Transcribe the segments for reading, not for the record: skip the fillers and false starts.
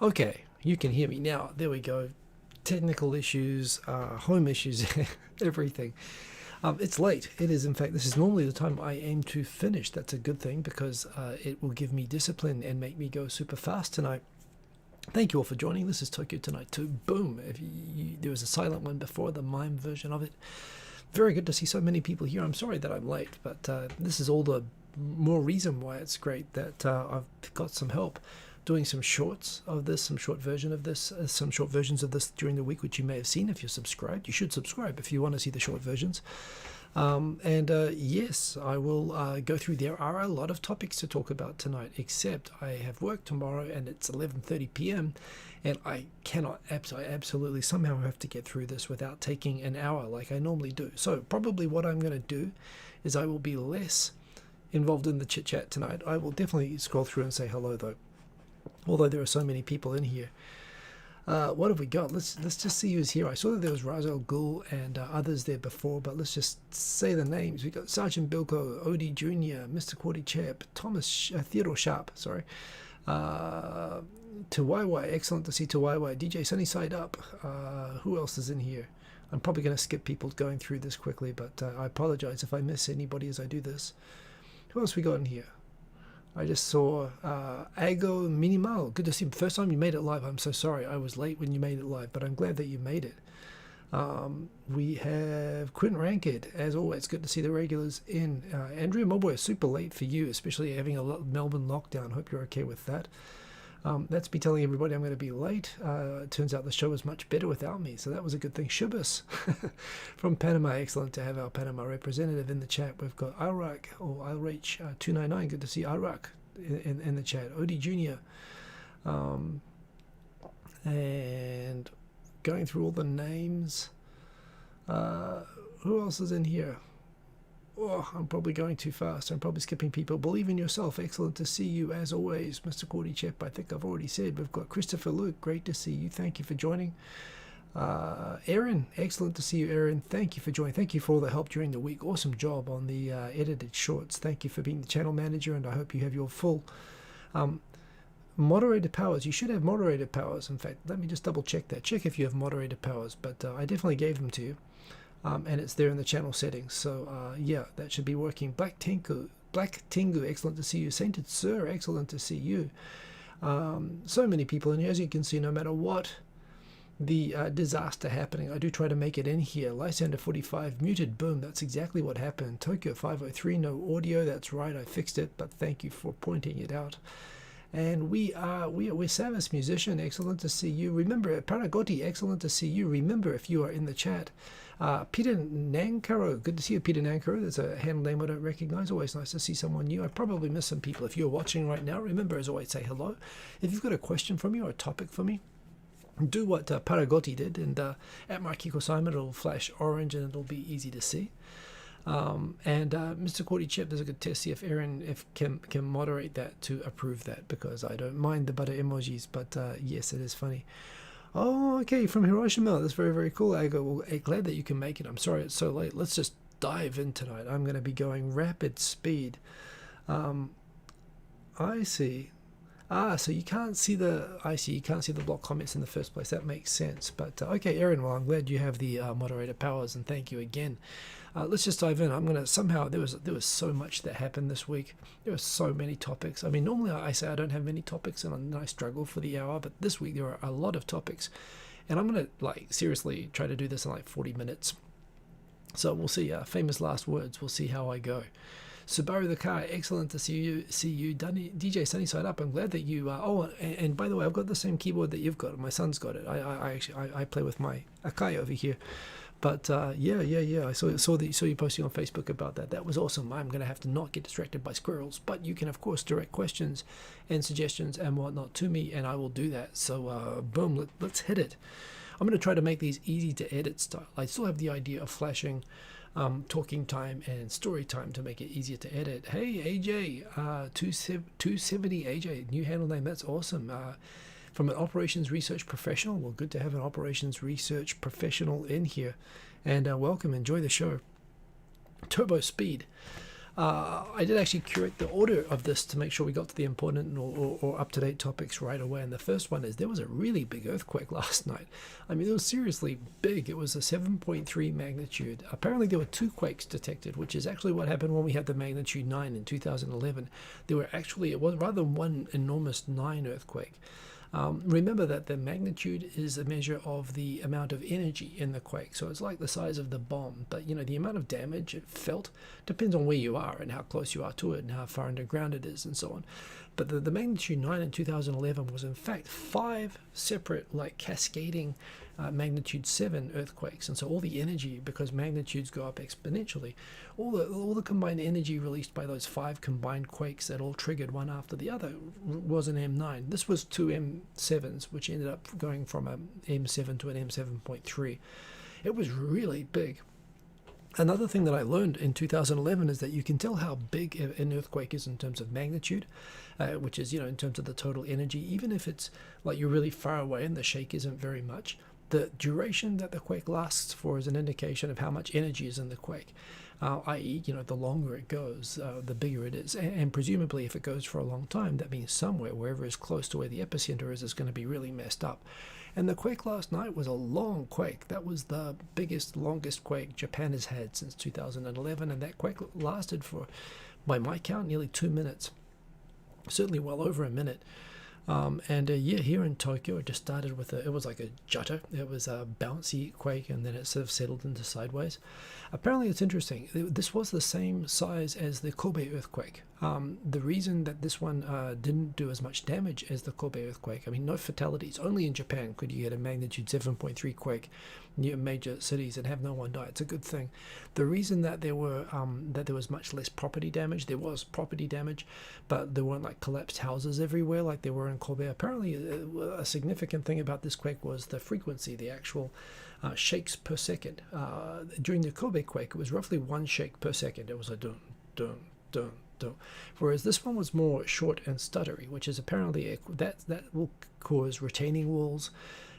Okay, you can hear me now. There we go. Technical issues, home issues, everything. It's late. It is, in fact, this is normally the time I aim to finish. That's a good thing because it will give me discipline and make me go super fast tonight. Thank you all for joining. This is Tokyo Tonight 2. Boom. There was a silent one before, the mime version of it. Very good to see so many people here. I'm sorry that I'm late, but this is all the more reason why it's great that I've got some help doing some shorts of this, some short versions of this during the week, which you may have seen if you're subscribed. You should subscribe if you want to see the short versions. Yes, I will go through. There are a lot of topics to talk about tonight, except I have work tomorrow and it's 11:30 p.m. and I cannot, I absolutely somehow have to get through this without taking an hour like I normally do. So probably what I'm going to do is I will be less involved in the chit chat tonight. I will definitely scroll through and say hello though, although there are so many people in here. What have we got? Let's just see who's here. I saw that there was Razel Ghul and others there before, but let's just say the names. We got Sergeant Bilko, Odie Jr., Mr. Quaddy Chap, Thomas Theodore Sharp, sorry, Tawaiwai, excellent to see Tawaiwai, DJ Sunnyside Up. Who else is in here? I'm probably going to skip people going through this quickly, but I apologize if I miss anybody as I do this. Who else we got in here? I just saw Ago Minimal. Good to see you. First time you made it live. I'm so sorry. I was late when you made it live, but I'm glad that you made it. We have Quentin Rankid. As always, good to see the regulars in. Andrea Mulboy, super late for you, especially having a Melbourne lockdown. Hope you're okay with that. That's me telling everybody I'm going to be late. It turns out the show was much better without me, so that was a good thing. Shubus from Panama, excellent to have our Panama representative in the chat. We've got Iraq or Ilreach 299. Good to see Iraq in the chat. Odie Jr. And going through all the names. Who else is in here? Oh, I'm probably going too fast. I'm probably skipping people. Believe in yourself. Excellent to see you as always. Mr. Cordy Chep, I think I've already said. We've got Christopher Luke. Great to see you. Thank you for joining. Aaron, excellent to see you, Aaron. Thank you for joining. Thank you for all the help during the week. Awesome job on the edited shorts. Thank you for being the channel manager, and I hope you have your full moderator powers. You should have moderator powers. In fact, let me just double check that. Check if you have moderator powers, but I definitely gave them to you. And it's there in the channel settings. So yeah, that should be working. Black Tengu, excellent to see you. Sainted Sir, excellent to see you. So many people in here, as you can see, no matter what the disaster happening, I do try to make it in here. Lysander 45 muted, boom, that's exactly what happened. Tokyo 503, no audio, that's right, I fixed it, but thank you for pointing it out. And we're Samus Musician, excellent to see you. Remember, Paragoti, excellent to see you. Remember, if you are in the chat, Peter Nankaro, good to see you, Peter Nankaro. There's a handle name I don't recognize. Always nice to see someone new. I probably miss some people. If you're watching right now, remember, as always, say hello. If you've got a question for me or a topic for me, do what Paragoti did, and at Markiko Simon, it'll flash orange and it'll be easy to see. Mr. Cordy Chip, there's a good test. See if Aaron can moderate that to approve that, because I don't mind the butter emojis, but yes, it is funny. Oh, okay, from Hiroshima. That's very, very cool, Ago. Well, glad that you can make it. I'm sorry it's so late. Let's just dive in tonight. I'm going to be going rapid speed. I see. So you can't see you can't see the block comments in the first place. That makes sense. But okay, Aaron, well, I'm glad you have the moderator powers, and thank you again. Let's just dive in. I'm gonna somehow there was so much that happened this week. There were so many topics. I mean, normally I say I don't have many topics and I struggle for the hour, but this week there are a lot of topics, and I'm gonna seriously try to do this in 40 minutes. So we'll see. Famous last words. We'll see how I go. Subaru the car, excellent to see you. DJ Sunnyside Up, I'm glad that you and by the way, I've got the same keyboard that you've got. My son's got it. I play with my Akai over here. But yeah, I saw you posting on Facebook about that. That was awesome. I'm gonna have to not get distracted by squirrels, but you can of course direct questions and suggestions and whatnot to me, and I will do that. So boom, let's hit it. I'm gonna try to make these easy to edit style. I still have the idea of flashing talking time and story time to make it easier to edit. Hey AJ, 270 AJ, new handle name. That's awesome. From an operations research professional. Well, good to have an operations research professional in here. And welcome, enjoy the show. Turbo Speed. I did actually curate the order of this to make sure we got to the important or up-to-date topics right away. And the first one is there was a really big earthquake last night. I mean, it was seriously big. It was a 7.3 magnitude. Apparently there were 2 quakes detected, which is actually what happened when we had the magnitude 9 in 2011. There were actually, it was rather than one enormous 9 earthquake. Remember that the magnitude is a measure of the amount of energy in the quake. So it's like the size of the bomb. But, you know, the amount of damage it felt depends on where you are and how close you are to it and how far underground it is and so on. But the magnitude 9 in 2011 was in fact 5 separate, like, cascading magnitude 7 earthquakes. And so all the energy, because magnitudes go up exponentially, all the combined energy released by those 5 combined quakes that all triggered one after the other was an M9. This was 2 M7s, which ended up going from an M7 to an M7.3. It was really big. Another thing that I learned in 2011 is that you can tell how big an earthquake is in terms of magnitude, which is, you know, in terms of the total energy, even if it's like you're really far away and the shake isn't very much. The duration that the quake lasts for is an indication of how much energy is in the quake, i.e., you know, the longer it goes, the bigger it is. And presumably if it goes for a long time, that means somewhere, wherever is close to where the epicenter is going to be really messed up. And the quake last night was a long quake. That was the biggest, longest quake Japan has had since 2011, and that quake lasted for, by my count, nearly 2 minutes. Certainly well over a minute. Yeah, here in Tokyo, it just started with it was like a jutter. It was a bouncy quake, and then it sort of settled into sideways. Apparently, it's interesting. This was the same size as the Kobe earthquake. The reason that this one didn't do as much damage as the Kobe earthquake, I mean, no fatalities. Only in Japan could you get a magnitude 7.3 quake near major cities and have no one die. It's a good thing. The reason that there was much less property damage, there was property damage, but there weren't like collapsed houses everywhere like there were in Kobe. Apparently, a significant thing about this quake was the frequency, the actual shakes per second. During the Kobe quake, it was roughly 1 shake per second. It was a dun, dun, dun, dun. Whereas this one was more short and stuttery, which is apparently that will cause retaining walls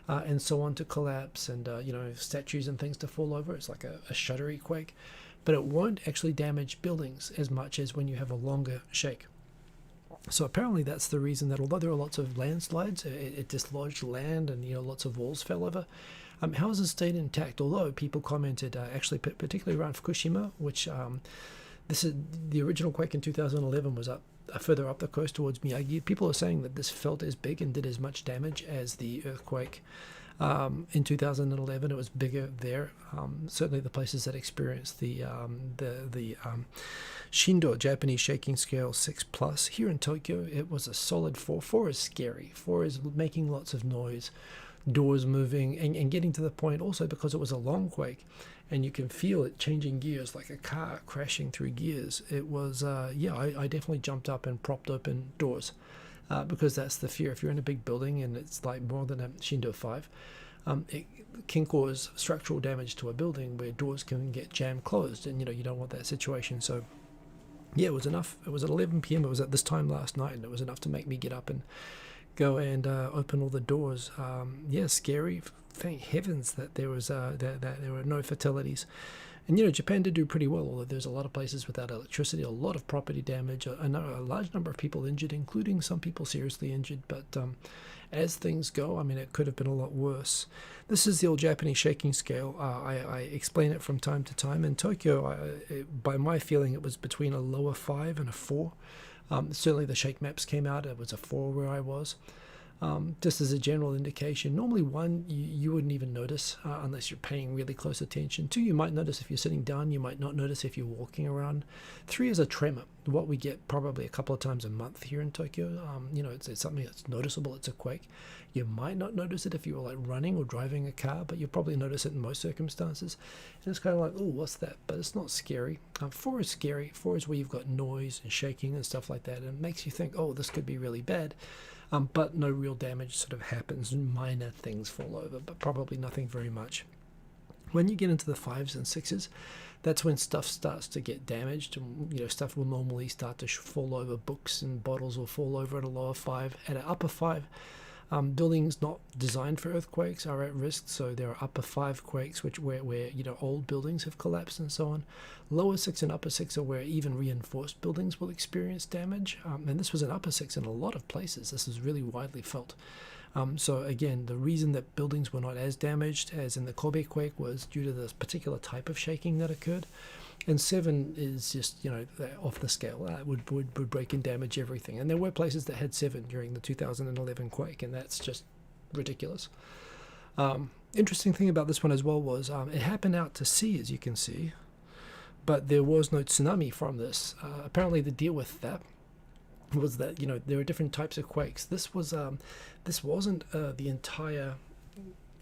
and so on to collapse, and you know, statues and things to fall over. It's like a shuddery quake, but it won't actually damage buildings as much as when you have a longer shake. So apparently that's the reason that although there are lots of landslides, it dislodged land, and, you know, lots of walls fell over. Houses stayed intact, although people commented, actually particularly around Fukushima, which this is the original quake in 2011 was up further up the coast towards Miyagi. People are saying that this felt as big and did as much damage as the earthquake in 2011. It was bigger there. Certainly the places that experienced the Shindo, Japanese shaking scale 6+. Here in Tokyo, it was a solid 4. 4 is scary. 4 is making lots of noise, doors moving, and getting to the point also because it was a long quake and you can feel it changing gears like a car crashing through gears. It was, I definitely jumped up and propped open doors because that's the fear. If you're in a big building and it's like more than a Shindo 5, it can cause structural damage to a building where doors can get jammed closed, and, you know, you don't want that situation. So yeah, it was enough. It was at 11 p.m. It was at this time last night, and it was enough to make me get up and go and open all the doors. Scary. Thank heavens that there was that there were no fatalities. And, you know, Japan did do pretty well, although there's a lot of places without electricity, a lot of property damage, a large number of people injured, including some people seriously injured. But as things go, I mean, it could have been a lot worse. This is the old Japanese shaking scale. I explain it from time to time. In Tokyo, by my feeling, it was between a lower 5 and a 4. Certainly the shake maps came out. It was a 4 where I was. Just as a general indication, normally 1 you wouldn't even notice unless you're paying really close attention. 2 you might notice if you're sitting down, you might not notice if you're walking around. 3 is a tremor, what we get probably a couple of times a month here in Tokyo. You know, it's something that's noticeable. It's a quake. You might not notice it if you were like running or driving a car, but you'll probably notice it in most circumstances. And it's kind of like, oh, what's that? But it's not scary. 4 is scary. 4 is where you've got noise and shaking and stuff like that, and it makes you think, oh, this could be really bad. But no real damage sort of happens, and minor things fall over, but probably nothing very much. When you get into the 5s and 6s, that's when stuff starts to get damaged. And, you know, stuff will normally start to fall over. Books and bottles will fall over at a lower 5. At an upper 5, Buildings not designed for earthquakes are at risk, so there are upper 5 quakes where old buildings have collapsed and so on. Lower 6 and upper 6 are where even reinforced buildings will experience damage, and this was an upper 6 in a lot of places. This is really widely felt. So again, the reason that buildings were not as damaged as in the Kobe quake was due to this particular type of shaking that occurred. And 7 is just, off the scale. Would break and damage everything. And there were places that had 7 during the 2011 quake, and that's just ridiculous. Interesting thing about this one as well was it happened out to sea, as you can see, but there was no tsunami from this. Apparently the deal with that was that there are different types of quakes. This wasn't the entire.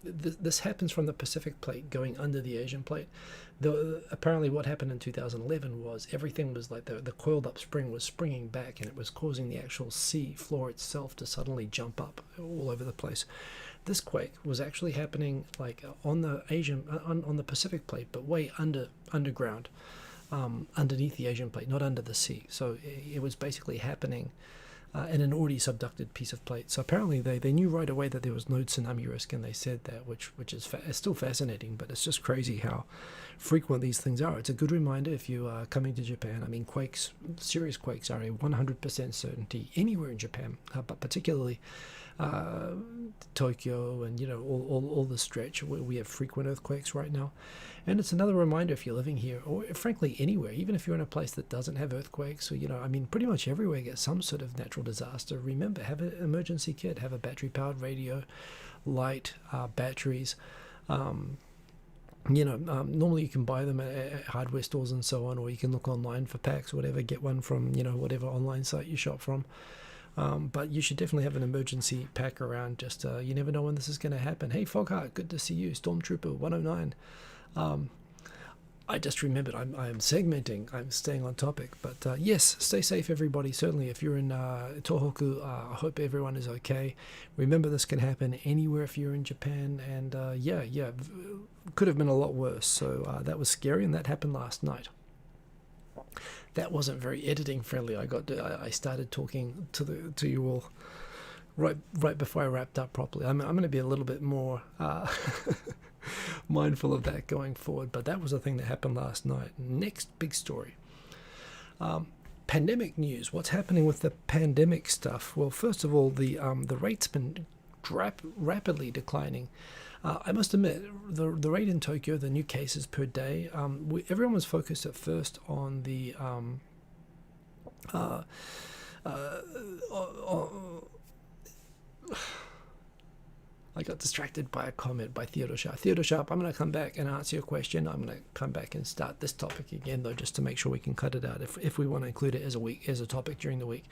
This happens from the Pacific plate going under the Asian plate. Apparently what happened in 2011 was everything was like the coiled up spring was springing back, and it was causing the actual sea floor itself to suddenly jump up all over the place. This quake was actually happening like on the on the Pacific plate, but way underground. Underneath the Asian plate, not under the sea. So it was basically happening in an already subducted piece of plate. So apparently they knew right away that there was no tsunami risk, and they said that, which is it's still fascinating, but it's just crazy how frequent these things are. It's a good reminder if you are coming to Japan. I mean, serious quakes are a 100% certainty anywhere in Japan, but particularly Tokyo and all the stretch where we have frequent earthquakes right now. And it's another reminder if you're living here, or frankly anywhere, even if you're in a place that doesn't have earthquakes, or pretty much everywhere gets some sort of natural disaster. Remember, have an emergency kit, have a battery powered radio, light, batteries. Normally you can buy them at hardware stores and so on, or you can look online for packs or whatever, get one from whatever online site you shop from. But you should definitely have an emergency pack around. Just you never know when this is going to happen. Hey Fogheart, good to see you. Stormtrooper 109. I just remembered I am segmenting. I'm staying on topic. But yes, stay safe, everybody. Certainly, if you're in Tohoku, I hope everyone is okay. Remember, this can happen anywhere if you're in Japan. And could have been a lot worse. So that was scary, and that happened last night. That wasn't very editing friendly. I started talking to you all right before I wrapped up properly. I'm going to be a little bit more mindful of that going forward. But that was a thing that happened last night. Next big story. Pandemic news. What's happening with the pandemic stuff? Well, first of all, the rate's been rapidly declining. I must admit, the rate in Tokyo, the new cases per day, everyone was focused at first on the I got distracted by a comment by Theodore Sharp. Theodore Sharp, I'm going to come back and answer your question. I'm going to come back and start this topic again, though, just to make sure we can cut it out if we want to include it as a topic during the week.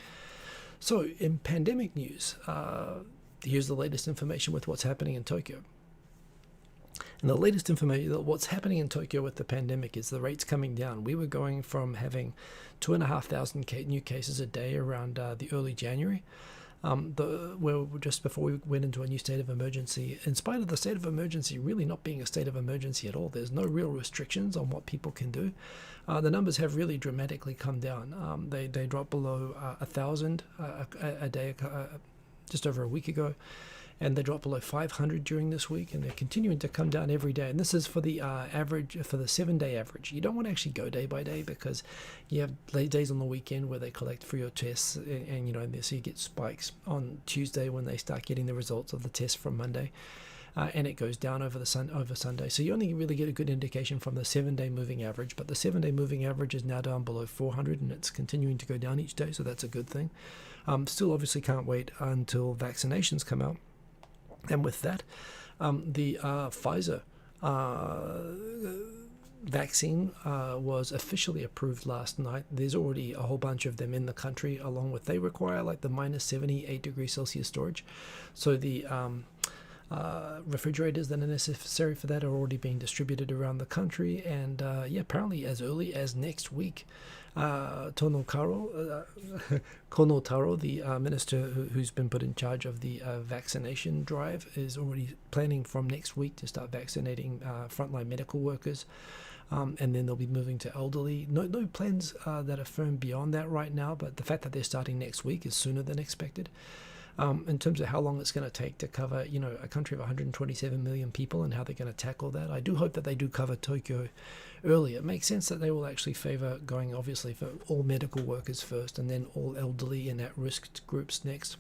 So, in pandemic news, here's the latest information with what's happening in Tokyo. And the latest information, what's happening in Tokyo with the pandemic is the rates coming down. We were going from having 2,500 new cases a day around the early January, just before we went into a new state of emergency. In spite of the state of emergency really not being a state of emergency at all, there's no real restrictions on what people can do. The numbers have really dramatically come down. They dropped below 1,000 a day just over a week ago. And they dropped below 500 during this week, and they're continuing to come down every day. And this is for the average, for the 7-day average. You don't want to actually go day by day, because you have late days on the weekend where they collect for your tests, and so you get spikes on Tuesday when they start getting the results of the test from Monday, and it goes down over Sunday. So you only really get a good indication from the 7-day moving average, but the 7-day moving average is now down below 400, and it's continuing to go down each day, so that's a good thing. Still obviously can't wait until vaccinations come out. And with that, the Pfizer vaccine was officially approved last night. There's already a whole bunch of them in the country, along with they require like the minus 78 degrees Celsius storage. So the refrigerators that are necessary for that are already being distributed around the country. And apparently as early as next week, Kono Taro, the minister who's been put in charge of the vaccination drive, is already planning from next week to start vaccinating frontline medical workers, and then they'll be moving to elderly. No plans that are firm beyond that right now, but the fact that they're starting next week is sooner than expected. in terms of how long it's going to take to cover, you know, a country of 127 million people and how they're going to tackle that. I do hope that they do cover Tokyo early. It makes sense that they will actually favor going, obviously, for all medical workers first and then all elderly and at-risk groups next.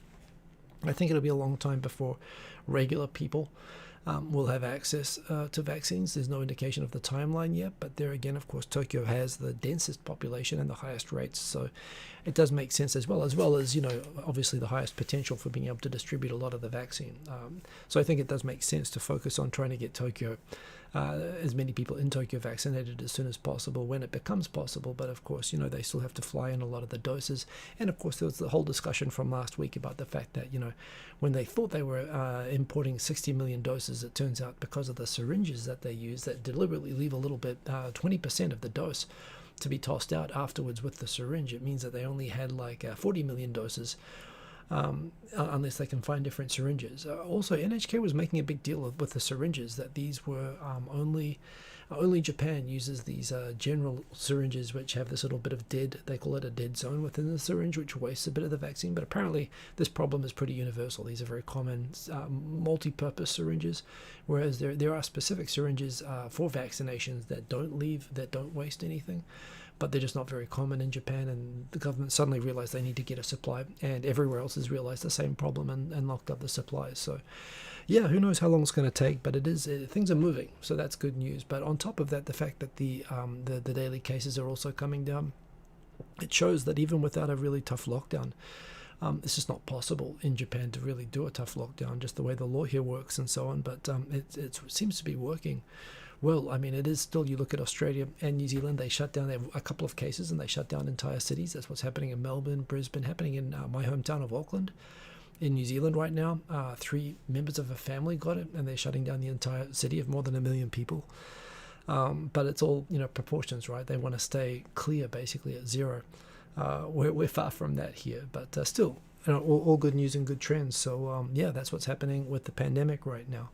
I think it'll be a long time before regular people will have access to vaccines. There's no indication of the timeline yet, but there again, of course, Tokyo has the densest population and the highest rates, so it does make sense as well as, you know, obviously the highest potential for being able to distribute a lot of the vaccine. So I think it does make sense to focus on trying to get Tokyo, as many people in Tokyo vaccinated as soon as possible when it becomes possible. But of course, you know, they still have to fly in a lot of the doses. And of course, there was the whole discussion from last week about the fact that, you know, when they thought they were importing 60 million doses, it turns out because of the syringes that they use that deliberately leave a little bit, 20% of the dose to be tossed out afterwards with the syringe, it means that they only had like 40 million doses. Unless they can find different syringes. Also, NHK was making a big deal with the syringes, that these were only Japan uses these general syringes, which have this little bit of they call it a dead zone within the syringe, which wastes a bit of the vaccine. But apparently this problem is pretty universal. These are very common multi-purpose syringes, whereas there are specific syringes for vaccinations that don't waste anything. But they're just not very common in Japan, and the government suddenly realized they need to get a supply, and everywhere else has realized the same problem and locked up the supplies. So yeah, who knows how long it's going to take, but things are moving, so that's good news. But on top of that, the fact that the daily cases are also coming down, it shows that even without a really tough lockdown, it's just not possible in Japan to really do a tough lockdown, just the way the law here works and so on. But it seems to be working well. I mean, it is still, you look at Australia and New Zealand, they shut down, they have a couple of cases and they shut down entire cities. That's what's happening in Melbourne, Brisbane, happening in my hometown of Auckland. In New Zealand right now, 3 members of a family got it, and they're shutting down the entire city of more than 1 million people. But it's all, you know, proportions, right? They want to stay clear, basically at zero. We're far from that here, but still, you know, all good news and good trends. So yeah, that's what's happening with the pandemic right now.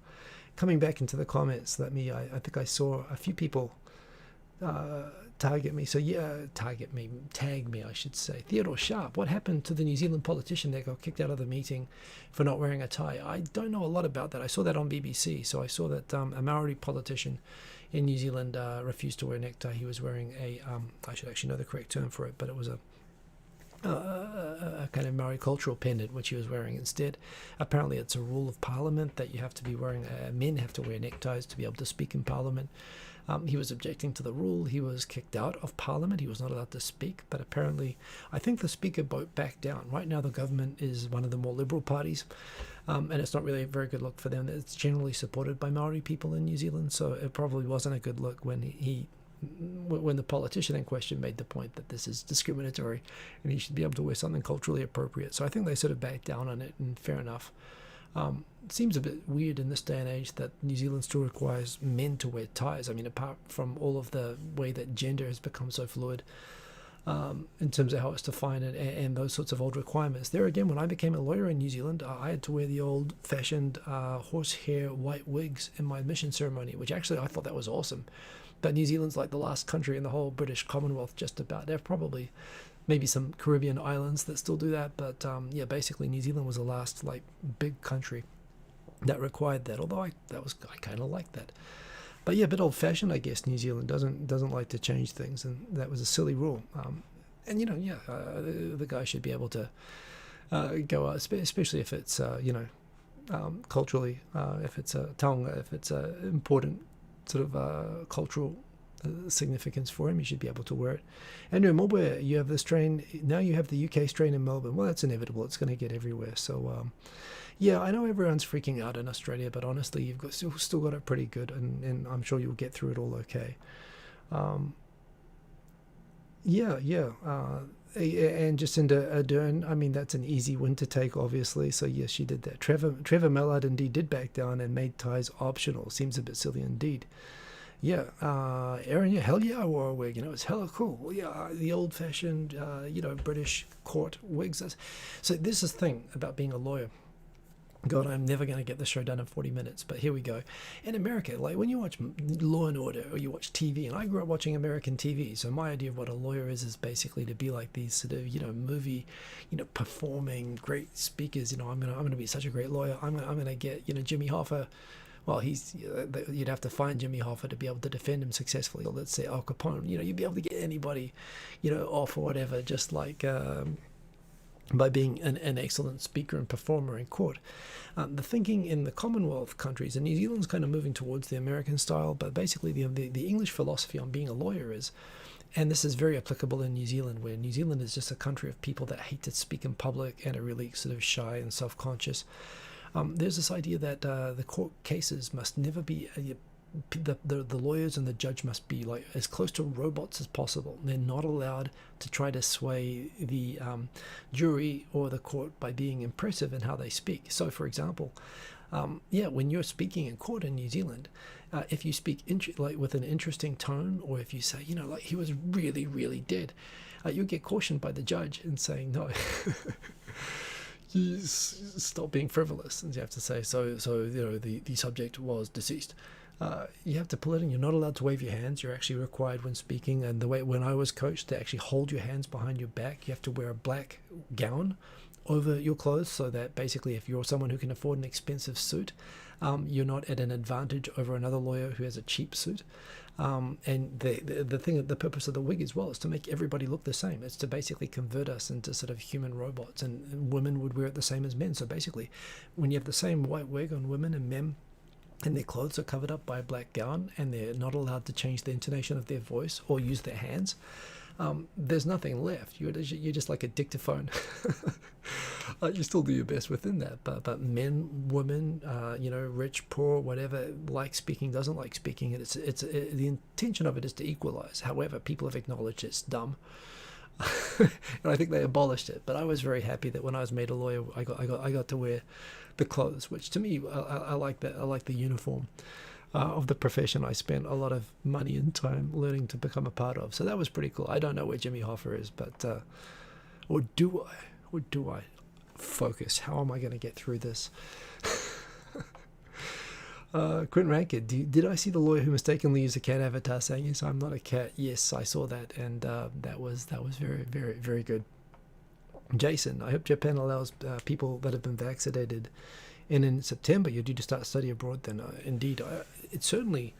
Coming back into the comments, I think I saw a few people tag me, I should say. Theodore Sharp, what happened to the New Zealand politician that got kicked out of the meeting for not wearing a tie? I don't know a lot about that. I saw that on BBC. So I saw that a Maori politician in New Zealand refused to wear a necktie. He was wearing I should actually know the correct term for it, but it was a kind of Maori cultural pendant, which he was wearing instead. Apparently it's a rule of Parliament that you have to be wearing, men have to wear neckties to be able to speak in Parliament. He was objecting to the rule. He was kicked out of Parliament. He was not allowed to speak, but apparently I think the Speaker backed down. Right now the government is one of the more liberal parties, and it's not really a very good look for them. It's generally supported by Maori people in New Zealand, so it probably wasn't a good look when when the politician in question made the point that this is discriminatory and he should be able to wear something culturally appropriate. So I think they sort of backed down on it, and fair enough. It seems a bit weird in this day and age that New Zealand still requires men to wear ties. I mean, apart from all of the way that gender has become so fluid in terms of how it's defined and those sorts of old requirements. There again, when I became a lawyer in New Zealand, I had to wear the old-fashioned horsehair white wigs in my admission ceremony, which actually I thought that was awesome. But New Zealand's like the last country in the whole British Commonwealth just about. There are probably maybe some Caribbean islands that still do that, but yeah, basically New Zealand was the last like big country that required that. Although I kind of like that. But yeah, a bit old-fashioned, I guess. New Zealand doesn't like to change things, and that was a silly rule. And you know, yeah, the guy should be able to go out, especially if it's culturally, if it's a taonga, if it's a important sort of cultural significance for him, he should be able to wear it. And in Melbourne, you have the strain, now you have the UK strain in Melbourne. Well, that's inevitable, it's going to get everywhere. So yeah, I know everyone's freaking out in Australia, but honestly, you've got still got it pretty good, and I'm sure you'll get through it all okay. And Jacinda Ardern, I mean, that's an easy win to take, obviously. So yes, she did that. Trevor Mallard indeed did back down and made ties optional. Seems a bit silly indeed. Yeah, Aaron, yeah, hell yeah, I wore a wig. You know, it's hella cool. Well, yeah, the old-fashioned, British court wigs. So this is the thing about being a lawyer. God, I'm never going to get the show done in 40 minutes, but here we go. In America, like when you watch Law and Order or you watch TV, and I grew up watching American TV, so my idea of what a lawyer is basically to be like these sort of, movie, performing great speakers. I'm gonna be such a great lawyer. I'm gonna get, Jimmy Hoffa. Well, you'd have to find Jimmy Hoffa to be able to defend him successfully. Or let's say Al Capone. You'd be able to get anybody, off or whatever, just like. By being an excellent speaker and performer in court. The thinking in the Commonwealth countries, and New Zealand's kind of moving towards the American style, but basically the English philosophy on being a lawyer is, and this is very applicable in New Zealand, where New Zealand is just a country of people that hate to speak in public and are really sort of shy and self-conscious. There's this idea that the court cases must never be... The lawyers and the judge must be like as close to robots as possible. They're not allowed to try to sway the jury or the court by being impressive in how they speak. So, for example, when you're speaking in court in New Zealand, if you speak with an interesting tone, or if you say, like he was really, really dead, you'll get cautioned by the judge and saying no. You stop being frivolous, and you have to say the subject was deceased. You have to pull it in. You're not allowed to wave your hands. You're actually required when speaking, and the way when I was coached to actually hold your hands behind your back. You have to wear a black gown over your clothes, so that basically if you're someone who can afford an expensive suit, you're not at an advantage over another lawyer who has a cheap suit. And the purpose of the wig as well is to make everybody look the same. It's to basically convert us into sort of human robots, and women would wear it the same as men. So basically, when you have the same white wig on women and men, and their clothes are covered up by a black gown, and they're not allowed to change the intonation of their voice or use their hands, there's nothing left. You're just like a dictaphone. You still do your best within that, but men, women, rich, poor, whatever, like speaking, doesn't like speaking. The intention of it is to equalize. However, people have acknowledged it's dumb. And I think they abolished it. But I was very happy that when I was made a lawyer, I got to wear the clothes, which to me, I like that. I like the uniform of the profession I spent a lot of money and time learning to become a part of. So that was pretty cool. I don't know where Jimmy Hoffa is, but or do I focus? How am I going to get through this? Quentin Rankin, did I see the lawyer who mistakenly used a cat avatar saying, yes, I'm not a cat? Yes, I saw that, and that was very, very, very good. Jason, I hope Japan allows people that have been vaccinated, and in September you're due to start study abroad then. Indeed, it's certainly,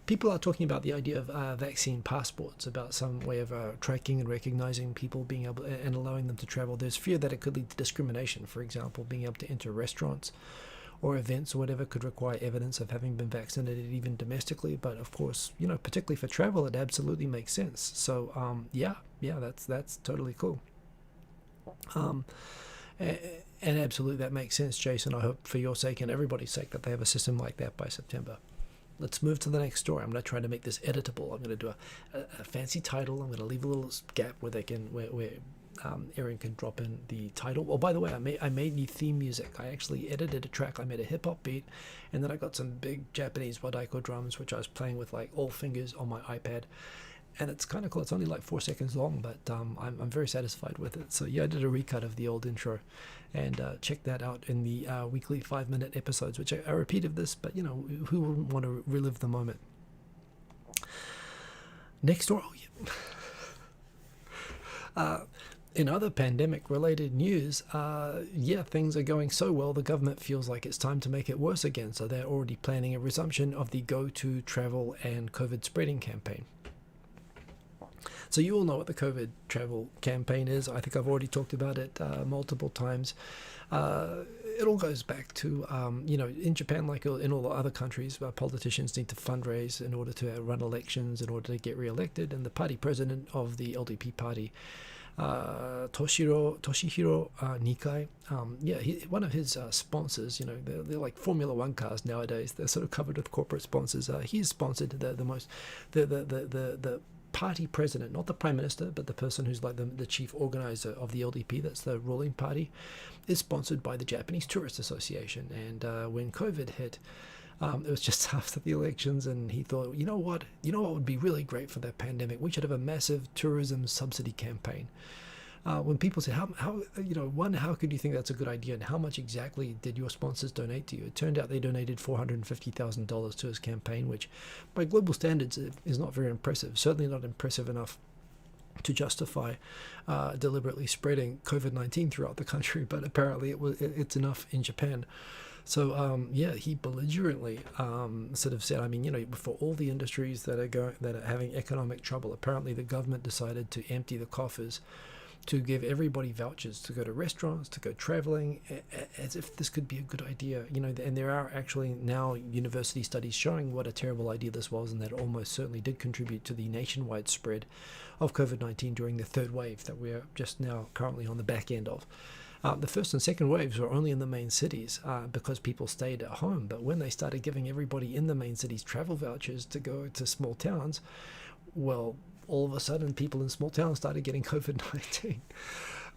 people are talking about the idea of vaccine passports, about some way of tracking and recognizing people being able and allowing them to travel. There's fear that it could lead to discrimination. For example, being able to enter restaurants or events or whatever could require evidence of having been vaccinated, even domestically. But of course, particularly for travel, it absolutely makes sense. So that's totally cool. And absolutely that makes sense, Jason. I hope for your sake and everybody's sake that they have a system like that by September. Let's move to the next story. I'm going to try to make this editable. I'm going to do a fancy title. I'm going to leave a little gap where they can where Aaron can drop in the title. Oh, by the way, I made new theme music. I actually edited a track. I made a hip hop beat, and then I got some big Japanese wadaiko drums, which I was playing with like all fingers on my iPad. And it's kind of cool. It's only like 4 seconds long, but I'm very satisfied with it. So yeah, I did a recut of the old intro, and check that out in the weekly 5-minute episodes, which I repeat of this, but who wouldn't want to relive the moment? Next story. Oh, yeah. In other pandemic-related news, things are going so well, the government feels like it's time to make it worse again. So they're already planning a resumption of the GoTo Travel and COVID spreading campaign. So you all know what the COVID travel campaign is. I think I've already talked about it multiple times. It all goes back to, in Japan, like in all the other countries, politicians need to fundraise in order to run elections, in order to get re-elected. And the party president of the LDP party, Toshihiro Nikai, one of his sponsors, they're like Formula One cars nowadays. They're sort of covered with corporate sponsors. He's sponsored the party president, not the prime minister, but the person who's like the chief organizer of the LDP, that's the ruling party, is sponsored by the Japanese Tourist Association. And when COVID hit, it was just after the elections, and he thought, you know what would be really great for that pandemic? We should have a massive tourism subsidy campaign. when people say, how one, how could you think that's a good idea, and how much exactly did your sponsors donate to you? It turned out they donated $450,000 to his campaign, which by global standards is not very impressive, certainly not impressive enough to justify deliberately spreading COVID-19 throughout the country, but apparently it's enough in Japan. So he belligerently sort of said, I mean, for all the industries that are having economic trouble, apparently the government decided to empty the coffers to give everybody vouchers to go to restaurants, to go traveling, as if this could be a good idea. And there are actually now university studies showing what a terrible idea this was, and that almost certainly did contribute to the nationwide spread of COVID-19 during the third wave that we're just now currently on the back end of. The first and second waves were only in the main cities because people stayed at home. But when they started giving everybody in the main cities travel vouchers to go to small towns, well, all of a sudden people in small towns started getting COVID-19.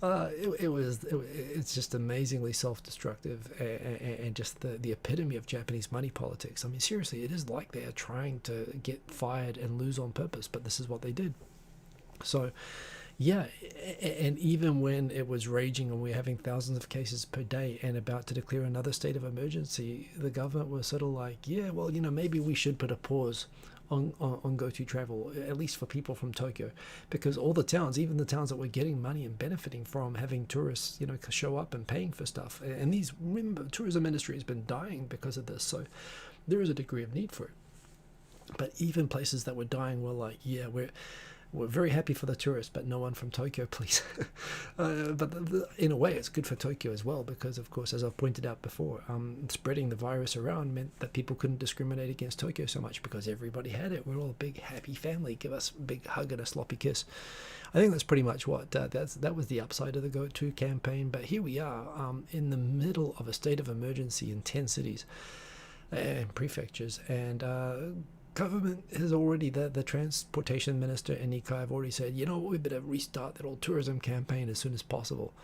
It's just amazingly self-destructive and just the epitome of Japanese money politics. I mean, seriously, it is like they are trying to get fired and lose on purpose, but this is what they did. So, yeah, and even when it was raging and we were having thousands of cases per day and about to declare another state of emergency, the government was sort of like, yeah, well, maybe we should put a pause on GoTo Travel, at least for people from Tokyo, because all the towns, even the towns that were getting money and benefiting from having tourists, show up and paying for stuff, and remember, tourism industry has been dying because of this, so there is a degree of need for it. But even places that were dying were like, yeah, we're very happy for the tourists, but no one from Tokyo, please. But in a way, it's good for Tokyo as well, because, of course, as I've pointed out before, spreading the virus around meant that people couldn't discriminate against Tokyo so much because everybody had it. We're all a big, happy family. Give us a big hug and a sloppy kiss. I think that's pretty much what that was the upside of the GoTo campaign. But here we are in the middle of a state of emergency in 10 cities and prefectures, and government has already, the transportation minister and Nikai have already said, we better restart that old tourism campaign as soon as possible.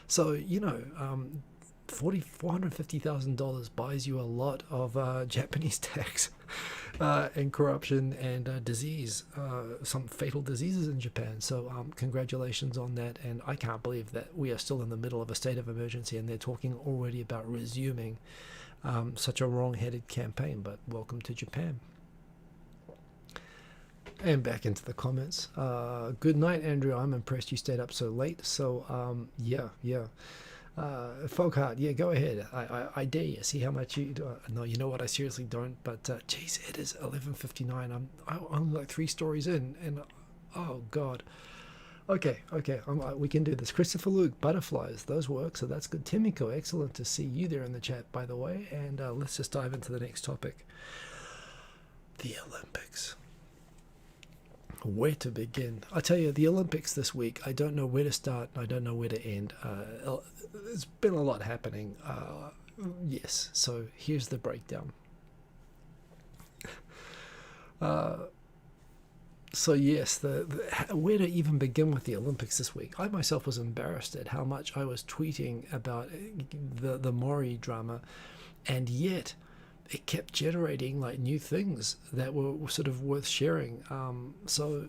So, $450,000 buys you a lot of Japanese tax and corruption and disease, some fatal diseases in Japan. So congratulations on that. And I can't believe that we are still in the middle of a state of emergency and they're talking already about resuming such a wrong-headed campaign. But welcome to Japan. And back into the comments. Good night, Andrew. I'm impressed you stayed up so late. So, yeah. Folkhart, yeah, go ahead. I dare you. See how much you do. No, you know what? I seriously don't. But, geez, it is 11:59. I'm like 3 stories in. And, oh, God. Okay. We can do this. Christopher Luke, butterflies. Those work. So that's good. Timiko, excellent to see you there in the chat, by the way. And let's just dive into the next topic. The Olympics. Where to begin? I tell you, the Olympics this week, I don't know where to start, I don't know where to end. There's been a lot happening. Yes, so here's the breakdown. So yes, where to even begin with the Olympics this week? I myself was embarrassed at how much I was tweeting about the Mori drama, and yet it kept generating like new things that were sort of worth sharing. So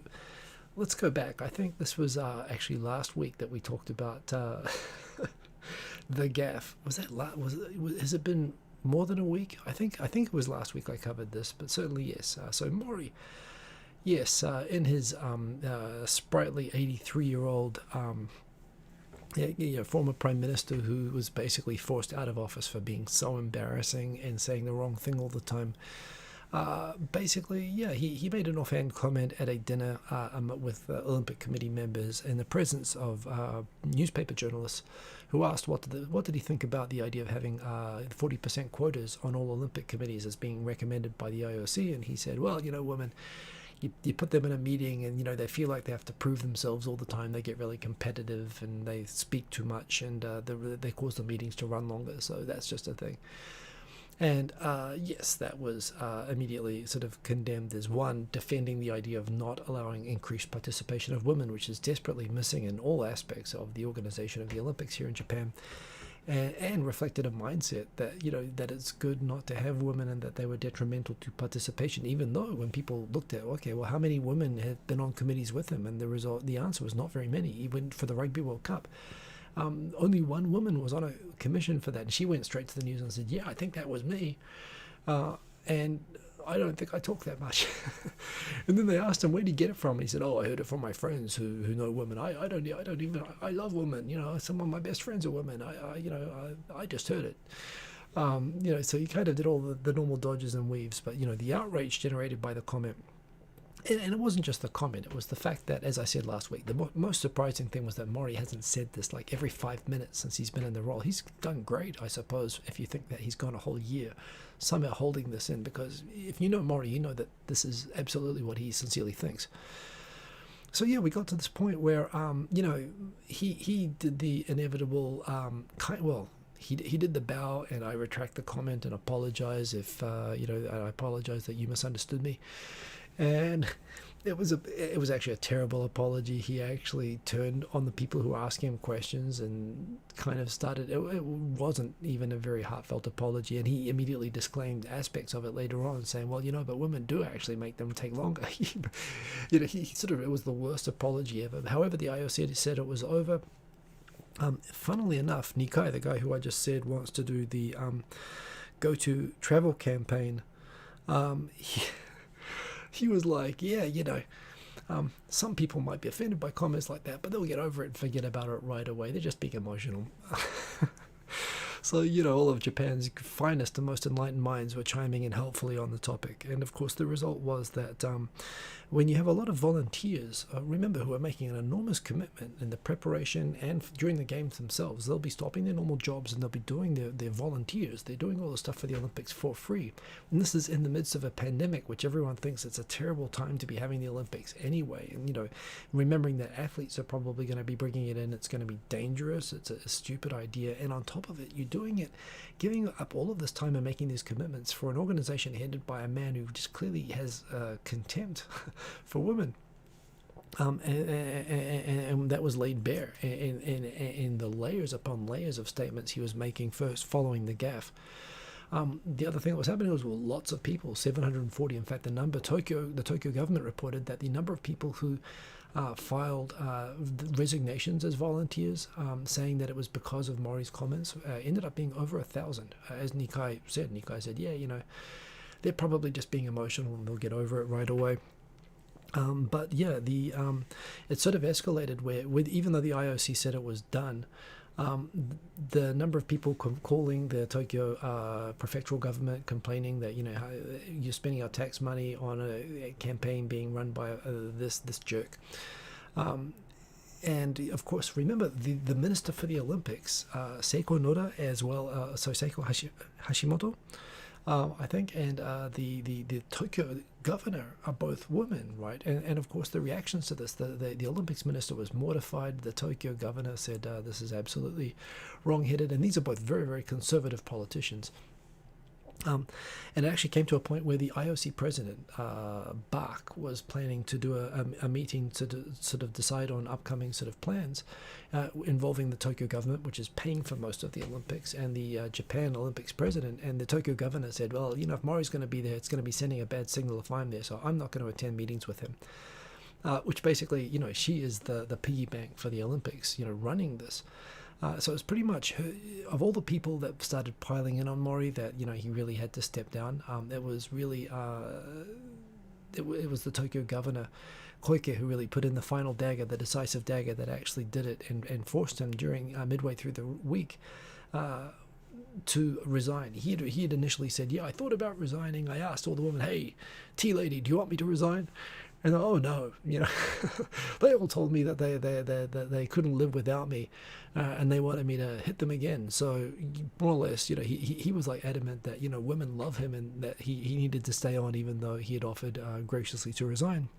let's go back. I think this was actually last week that we talked about the gaffe. Was that has it been more than a week? I think it was last week I covered this, but certainly yes. So Mori, yes, in his sprightly 83-year-old former prime minister who was basically forced out of office for being so embarrassing and saying the wrong thing all the time. He made an offhand comment at a dinner with Olympic Committee members in the presence of newspaper journalists who asked what did he think about the idea of having 40% quotas on all Olympic committees as being recommended by the IOC, and he said, well, women, you put them in a meeting and they feel like they have to prove themselves all the time. They get really competitive and they speak too much, and they cause the meetings to run longer. So that's just a thing. And yes, that was immediately sort of condemned as one, defending the idea of not allowing increased participation of women, which is desperately missing in all aspects of the organization of the Olympics here in Japan. and reflected a mindset that, you know, that it's good not to have women and that they were detrimental to participation, even though when people looked at, okay, well, how many women have been on committees with him, and the answer was not very many. Even for the Rugby World Cup, only one woman was on a commission for that, and she went straight to the news and said, yeah, I think that was me, and I don't think I talk that much. And then they asked him, where did he get it from? And he said, oh, I heard it from my friends who know women. I don't even, I love women, you know, some of my best friends are women. I just heard it. You know, so he kind of did all the normal dodges and weaves, but, you know, the outrage generated by the comment, and it wasn't just the comment, it was the fact that, as I said last week, the most surprising thing was that Mori hasn't said this like every 5 minutes since he's been in the role. He's done great, I suppose, if you think that he's gone a whole year somehow holding this in, because if you know Mori, you know that this is absolutely what he sincerely thinks. So yeah, we got to this point where, you know, he did the inevitable, he did the bow, and I retract the comment and apologize if, you know, I apologize that you misunderstood me. And it was actually a terrible apology. He actually turned on the people who were asking him questions and kind of started, it wasn't even a very heartfelt apology, and he immediately disclaimed aspects of it later on, saying, well, you know, but women do actually make them take longer. You know, he sort of, it was the worst apology ever. However, the IOC said it was over. Funnily enough, Nikai, the guy who I just said wants to do the GoTo Travel campaign, he was like, yeah, you know, some people might be offended by comments like that, but they'll get over it and forget about it right away. They're just being emotional. So, you know, all of Japan's finest and most enlightened minds were chiming in helpfully on the topic. And of course, the result was that when you have a lot of volunteers, remember, who are making an enormous commitment in the preparation and during the games themselves, they'll be stopping their normal jobs and they'll be doing their volunteers. They're doing all the stuff for the Olympics for free. And this is in the midst of a pandemic, which everyone thinks it's a terrible time to be having the Olympics anyway. And, you know, remembering that athletes are probably going to be bringing it in, it's going to be dangerous, it's a stupid idea. And on top of it, you're doing it, giving up all of this time and making these commitments for an organization headed by a man who just clearly has contempt for women, and that was laid bare in the layers upon layers of statements he was making first following the gaffe. The other thing that was happening was, well, lots of people, 740. In fact, the Tokyo government reported that the number of people who filed resignations as volunteers, saying that it was because of Mori's comments, ended up being over 1,000. As Nikai said, yeah, you know, they're probably just being emotional and they'll get over it right away. But yeah, it sort of escalated where, even though the IOC said it was done, the number of people calling the Tokyo prefectural government, complaining that, you know, how you're spending our tax money on a campaign being run by this jerk. And of course, remember the minister for the Olympics, Seiko Noda, as well, Seiko Hashimoto, I think, and the Tokyo governor are both women, right? And of course, the reactions to this, the Olympics minister was mortified. The Tokyo governor said this is absolutely wrong-headed, and these are both very, very conservative politicians. And it actually came to a point where the IOC president, Bach, was planning to do a meeting to sort of decide on upcoming sort of plans involving the Tokyo government, which is paying for most of the Olympics, and the Japan Olympics president. And the Tokyo governor said, well, you know, if Mori's going to be there, it's going to be sending a bad signal if I'm there, so I'm not going to attend meetings with him. Which basically, you know, she is the piggy bank for the Olympics, you know, running this. So it's pretty much her, of all the people that started piling in on Mori, that, you know, he really had to step down. It was really, it was the Tokyo governor, Quake, who really put in the final dagger, the decisive dagger that actually did it and forced him during midway through the week to resign. He had initially said, yeah, I thought about resigning. I asked all the women, hey, tea lady, do you want me to resign? And oh no, you know, they all told me that they couldn't live without me, and they wanted me to hit them again. So more or less, you know, he was like adamant that, you know, women love him and that he needed to stay on, even though he had offered graciously to resign.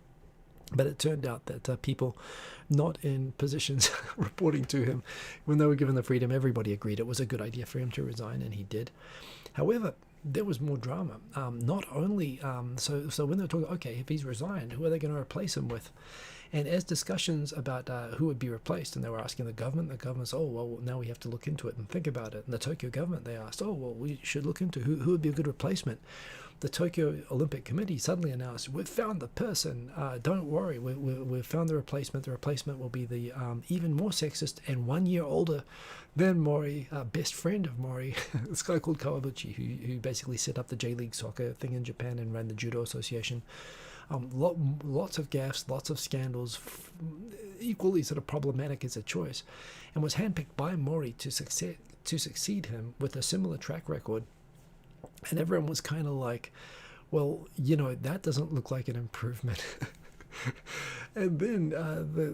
But it turned out that people not in positions reporting to him, when they were given the freedom, everybody agreed it was a good idea for him to resign, and he did. However, there was more drama. Not only, so when they were talking, okay, if he's resigned, who are they going to replace him with? And as discussions about who would be replaced, and they were asking the government said, oh, well, now we have to look into it and think about it. And the Tokyo government, they asked, oh, well, we should look into who would be a good replacement. The Tokyo Olympic Committee suddenly announced, we've found the person, don't worry, we've found the replacement. The replacement will be the even more sexist and 1 year older than Mori, best friend of Mori, this guy called Kawabuchi, who basically set up the J-League soccer thing in Japan and ran the Judo Association. Lots of gaffes, lots of scandals, equally sort of problematic as a choice, and was handpicked by Mori to succeed him with a similar track record. And everyone was kind of like, well, that doesn't look like an improvement. And then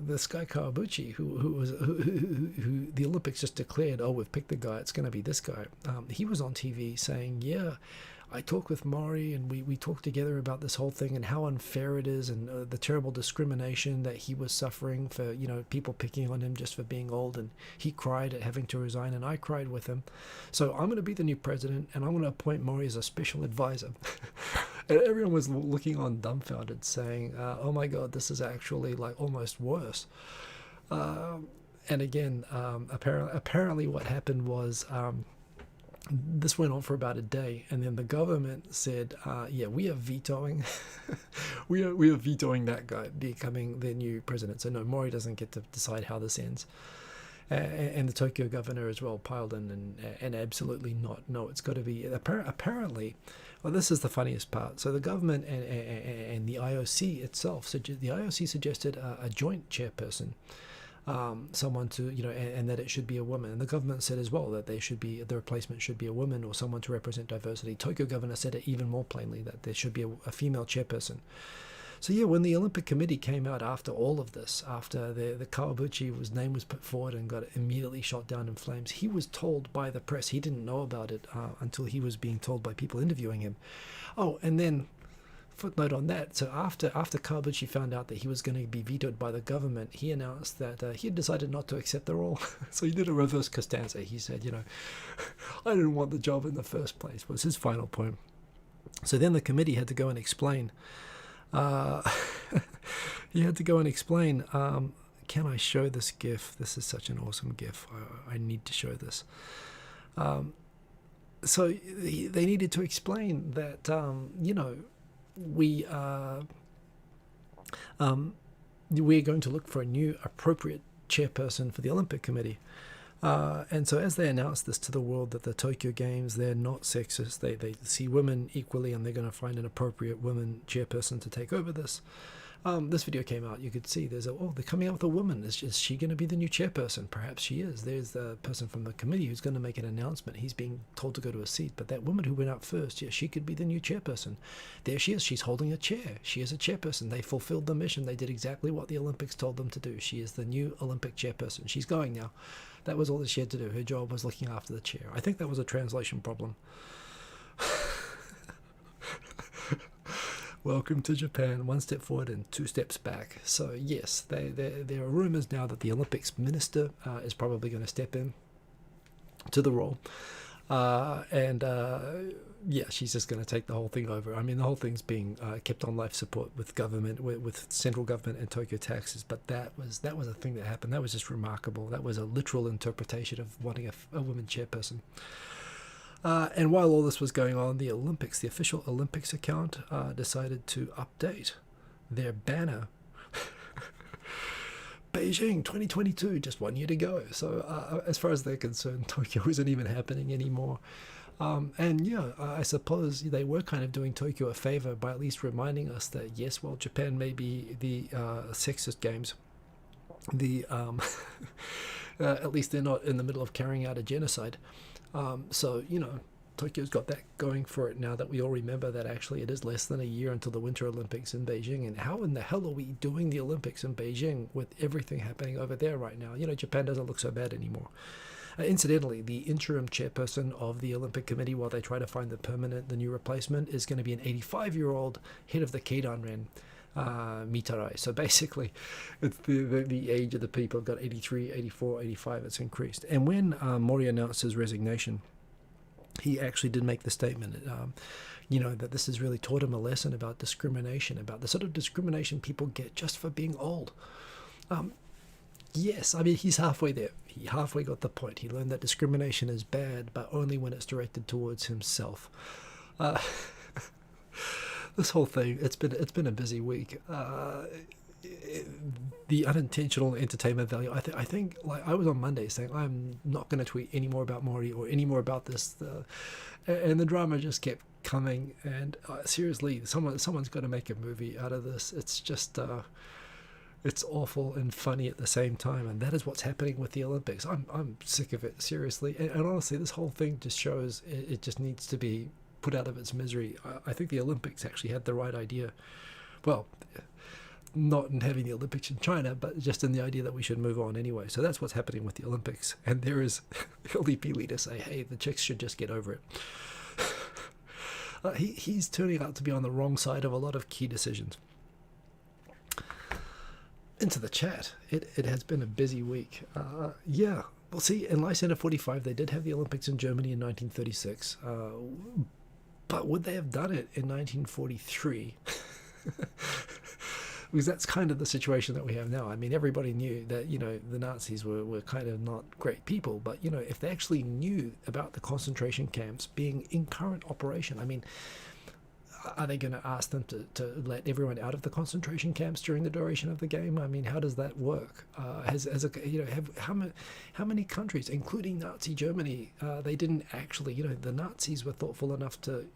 this guy Kawabuchi, who the Olympics just declared, oh, we've picked the guy, it's going to be this guy. He was on TV saying, yeah, I talked with Mori and we talked together about this whole thing and how unfair it is and the terrible discrimination that he was suffering for, people picking on him just for being old. And he cried at having to resign and I cried with him. So I'm going to be the new president and I'm going to appoint Mori as a special advisor. And everyone was looking on dumbfounded saying, oh my God, this is actually like almost worse. And again, apparently what happened was, this went on for about a day, and then the government said, yeah, we are vetoing we are vetoing that guy becoming the new president. So no, Mori doesn't get to decide how this ends. And the Tokyo governor as well piled in and absolutely not. No, it's got to be apparently. Well, this is the funniest part. So the government and the IOC itself, the IOC suggested a joint chairperson. Someone to, and that it should be a woman. And the government said as well that the replacement should be a woman or someone to represent diversity. Tokyo governor said it even more plainly that there should be a female chairperson. So yeah, when the Olympic Committee came out after all of this, after the Kawabuchi's name was put forward and got immediately shot down in flames, he was told by the press, he didn't know about it until he was being told by people interviewing him. Oh, and then footnote on that. So after Kawabuchi found out that he was going to be vetoed by the government, he announced that he had decided not to accept the role. So he did a reverse Costanza. He said, I didn't want the job in the first place, was his final point. So then the committee had to go and explain. He had to go and explain, can I show this GIF? This is such an awesome GIF. I need to show this. So they needed to explain that, we're going to look for a new appropriate chairperson for the Olympic Committee. And so as they announced this to the world that the Tokyo Games, they're not sexist, they see women equally and they're going to find an appropriate woman chairperson to take over this. This video came out, you could see they're coming out with a woman. Is she going to be the new chairperson? Perhaps she is. There's the person from the committee who's going to make an announcement. He's being told to go to a seat, but that woman who went up first, yeah, she could be the new chairperson. There she is. She's holding a chair. She is a chairperson. They fulfilled the mission. They did exactly what the Olympics told them to do. She is the new Olympic chairperson. She's going now. That was all that she had to do. Her job was looking after the chair. I think that was a translation problem. Welcome to Japan, 1 step forward and 2 steps back. So yes, there are rumors now that the Olympics minister is probably going to step in to the role. Yeah, she's just going to take the whole thing over. I mean, the whole thing's being kept on life support with government, with central government and Tokyo taxes. But that was a thing that happened. That was just remarkable. That was a literal interpretation of wanting a woman chairperson. And while all this was going on, the Olympics, the official Olympics account, decided to update their banner. Beijing 2022, just 1 year to go. So as far as they're concerned, Tokyo isn't even happening anymore. And yeah, I suppose they were kind of doing Tokyo a favor by at least reminding us that, yes, well, Japan may be the sexist games. At least they're not in the middle of carrying out a genocide. So, Tokyo's got that going for it now that we all remember that actually it is less than a year until the Winter Olympics in Beijing. And how in the hell are we doing the Olympics in Beijing with everything happening over there right now? Japan doesn't look so bad anymore. Incidentally, the interim chairperson of the Olympic Committee, while they try to find the new replacement, is going to be an 85-year-old head of the Keidanren, Mitarai. So basically, it's the age of the people. Got 83, 84, 85. It's increased. And when Mori announced his resignation, he actually did make the statement, that this has really taught him a lesson about discrimination, about the sort of discrimination people get just for being old. Yes, I mean, he's halfway there. He halfway got the point. He learned that discrimination is bad, but only when it's directed towards himself. This whole thing, it's been a busy week. The unintentional entertainment value. I think like I was on Monday saying I'm not going to tweet any more about Mori or any more about this, and the drama just kept coming. And seriously, someone's got to make a movie out of this. It's just it's awful and funny at the same time, and that is what's happening with the Olympics. I'm sick of it, seriously. And honestly, this whole thing just shows it just needs to be put out of its misery. I think the Olympics actually had the right idea. Well, not in having the Olympics in China, but just in the idea that we should move on anyway. So that's what's happening with the Olympics. And there is LDP leaders say, hey, the chicks should just get over it. He's turning out to be on the wrong side of a lot of key decisions. Into the chat. It has been a busy week. Yeah. Well, see, in Lysander 45, they did have the Olympics in Germany in 1936. But would they have done it in 1943? Because that's kind of the situation that we have now. I mean, everybody knew that, the Nazis were kind of not great people. But, if they actually knew about the concentration camps being in current operation, I mean, are they going to ask them to let everyone out of the concentration camps during the duration of the game? I mean, how does that work? How many countries, including Nazi Germany, they didn't actually, the Nazis were thoughtful enough to,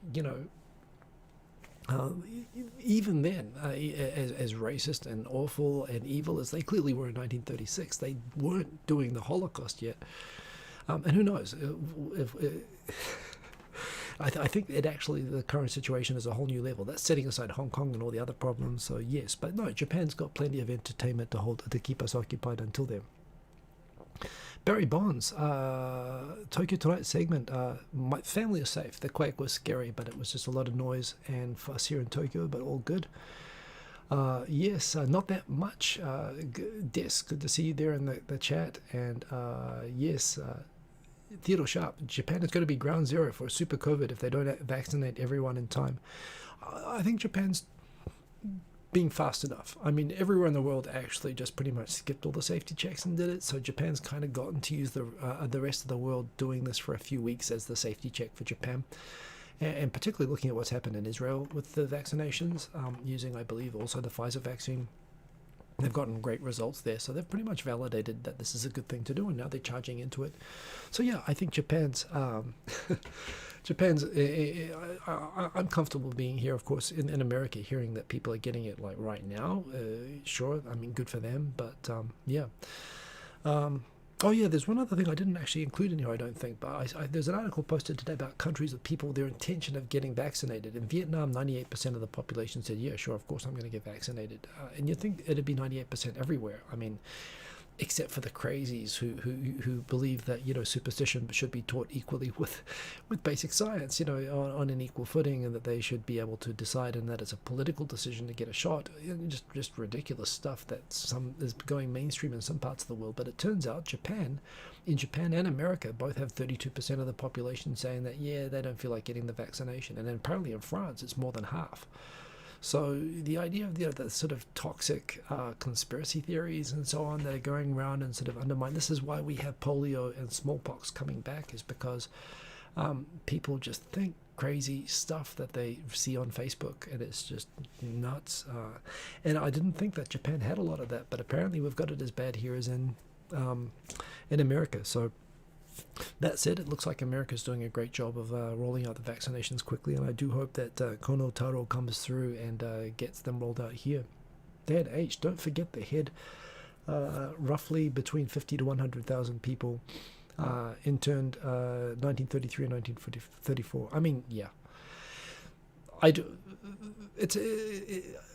even then, as racist and awful and evil as they clearly were in 1936, they weren't doing the Holocaust yet. And who knows? I think the current situation is a whole new level. That's setting aside Hong Kong and all the other problems. So yes, but no, Japan's got plenty of entertainment to keep us occupied until then. Barry Bonds, Tokyo Tonight segment. My family is safe. The quake was scary, but it was just a lot of noise and fuss here in Tokyo, but all good. Yes, not that much. Des, good to see you there in the chat. And yes, Theodore Sharp, Japan is going to be ground zero for super COVID if they don't vaccinate everyone in time. I think Japan's being fast enough. I mean, everywhere in the world actually just pretty much skipped all the safety checks and did it. So Japan's kind of gotten to use the rest of the world doing this for a few weeks as the safety check for Japan. And particularly looking at what's happened in Israel with the vaccinations, using, I believe, also the Pfizer vaccine. They've gotten great results there, so they've pretty much validated that this is a good thing to do, and now they're charging into it. So yeah, I think Japan's I'm comfortable being here, of course, in America, hearing that people are getting it like right now. Sure, I mean, good for them, but yeah. Oh yeah, there's one other thing I didn't actually include in here, I don't think, but there's an article posted today about countries with people, their intention of getting vaccinated. In Vietnam, 98% of the population said, yeah, sure, of course I'm going to get vaccinated. And you'd think it'd be 98% everywhere. I mean, except for the crazies who believe that, superstition should be taught equally with basic science, on an equal footing, and that they should be able to decide, and that it's a political decision to get a shot. Just ridiculous stuff that is going mainstream in some parts of the world. But it turns out Japan and America both have 32% of the population saying that, yeah, they don't feel like getting the vaccination. And then apparently in France, it's more than half. So the idea of the sort of toxic conspiracy theories and so on that are going around and sort of undermine, this is why we have polio and smallpox coming back, is because people just think crazy stuff that they see on Facebook, and it's just nuts. And I didn't think that Japan had a lot of that, but apparently we've got it as bad here as in America. So that said, it looks like America's doing a great job of rolling out the vaccinations quickly, and I do hope that Kono Taro comes through and gets them rolled out here. Dad H, don't forget the head, roughly between 50 to 100,000 people interned 1933 and 1934. I mean, yeah.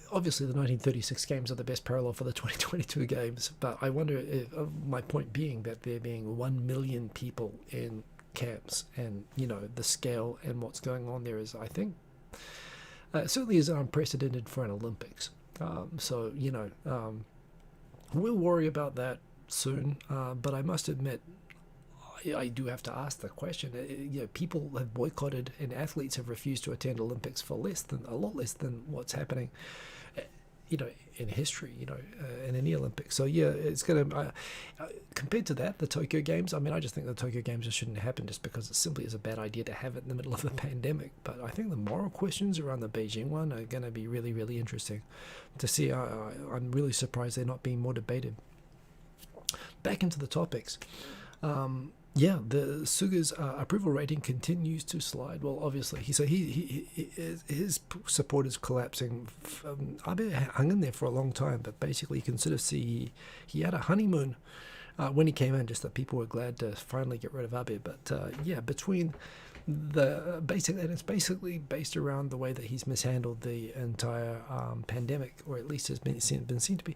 Obviously, the 1936 games are the best parallel for the 2022 games, but I wonder if, my point being that there being 1 million people in camps, and, the scale and what's going on there is, I think, certainly is unprecedented for an Olympics. So, we'll worry about that soon, but I must admit, I do have to ask the question. People have boycotted and athletes have refused to attend Olympics for a lot less than what's happening, in history, in any Olympics. So yeah, it's going to, compared to that, the Tokyo Games, I just think the Tokyo Games just shouldn't happen just because it simply is a bad idea to have it in the middle of the pandemic. But I think the moral questions around the Beijing one are going to be really, really interesting to see. I'm really surprised they're not being more debated. Back into the topics. The Suga's approval rating continues to slide. Well, obviously, his support is collapsing. Abe hung in there for a long time, but basically, you can sort of see he had a honeymoon when he came in. Just that people were glad to finally get rid of Abe. But between the basic, and it's basically based around the way that he's mishandled the entire pandemic, or at least has been seen to be.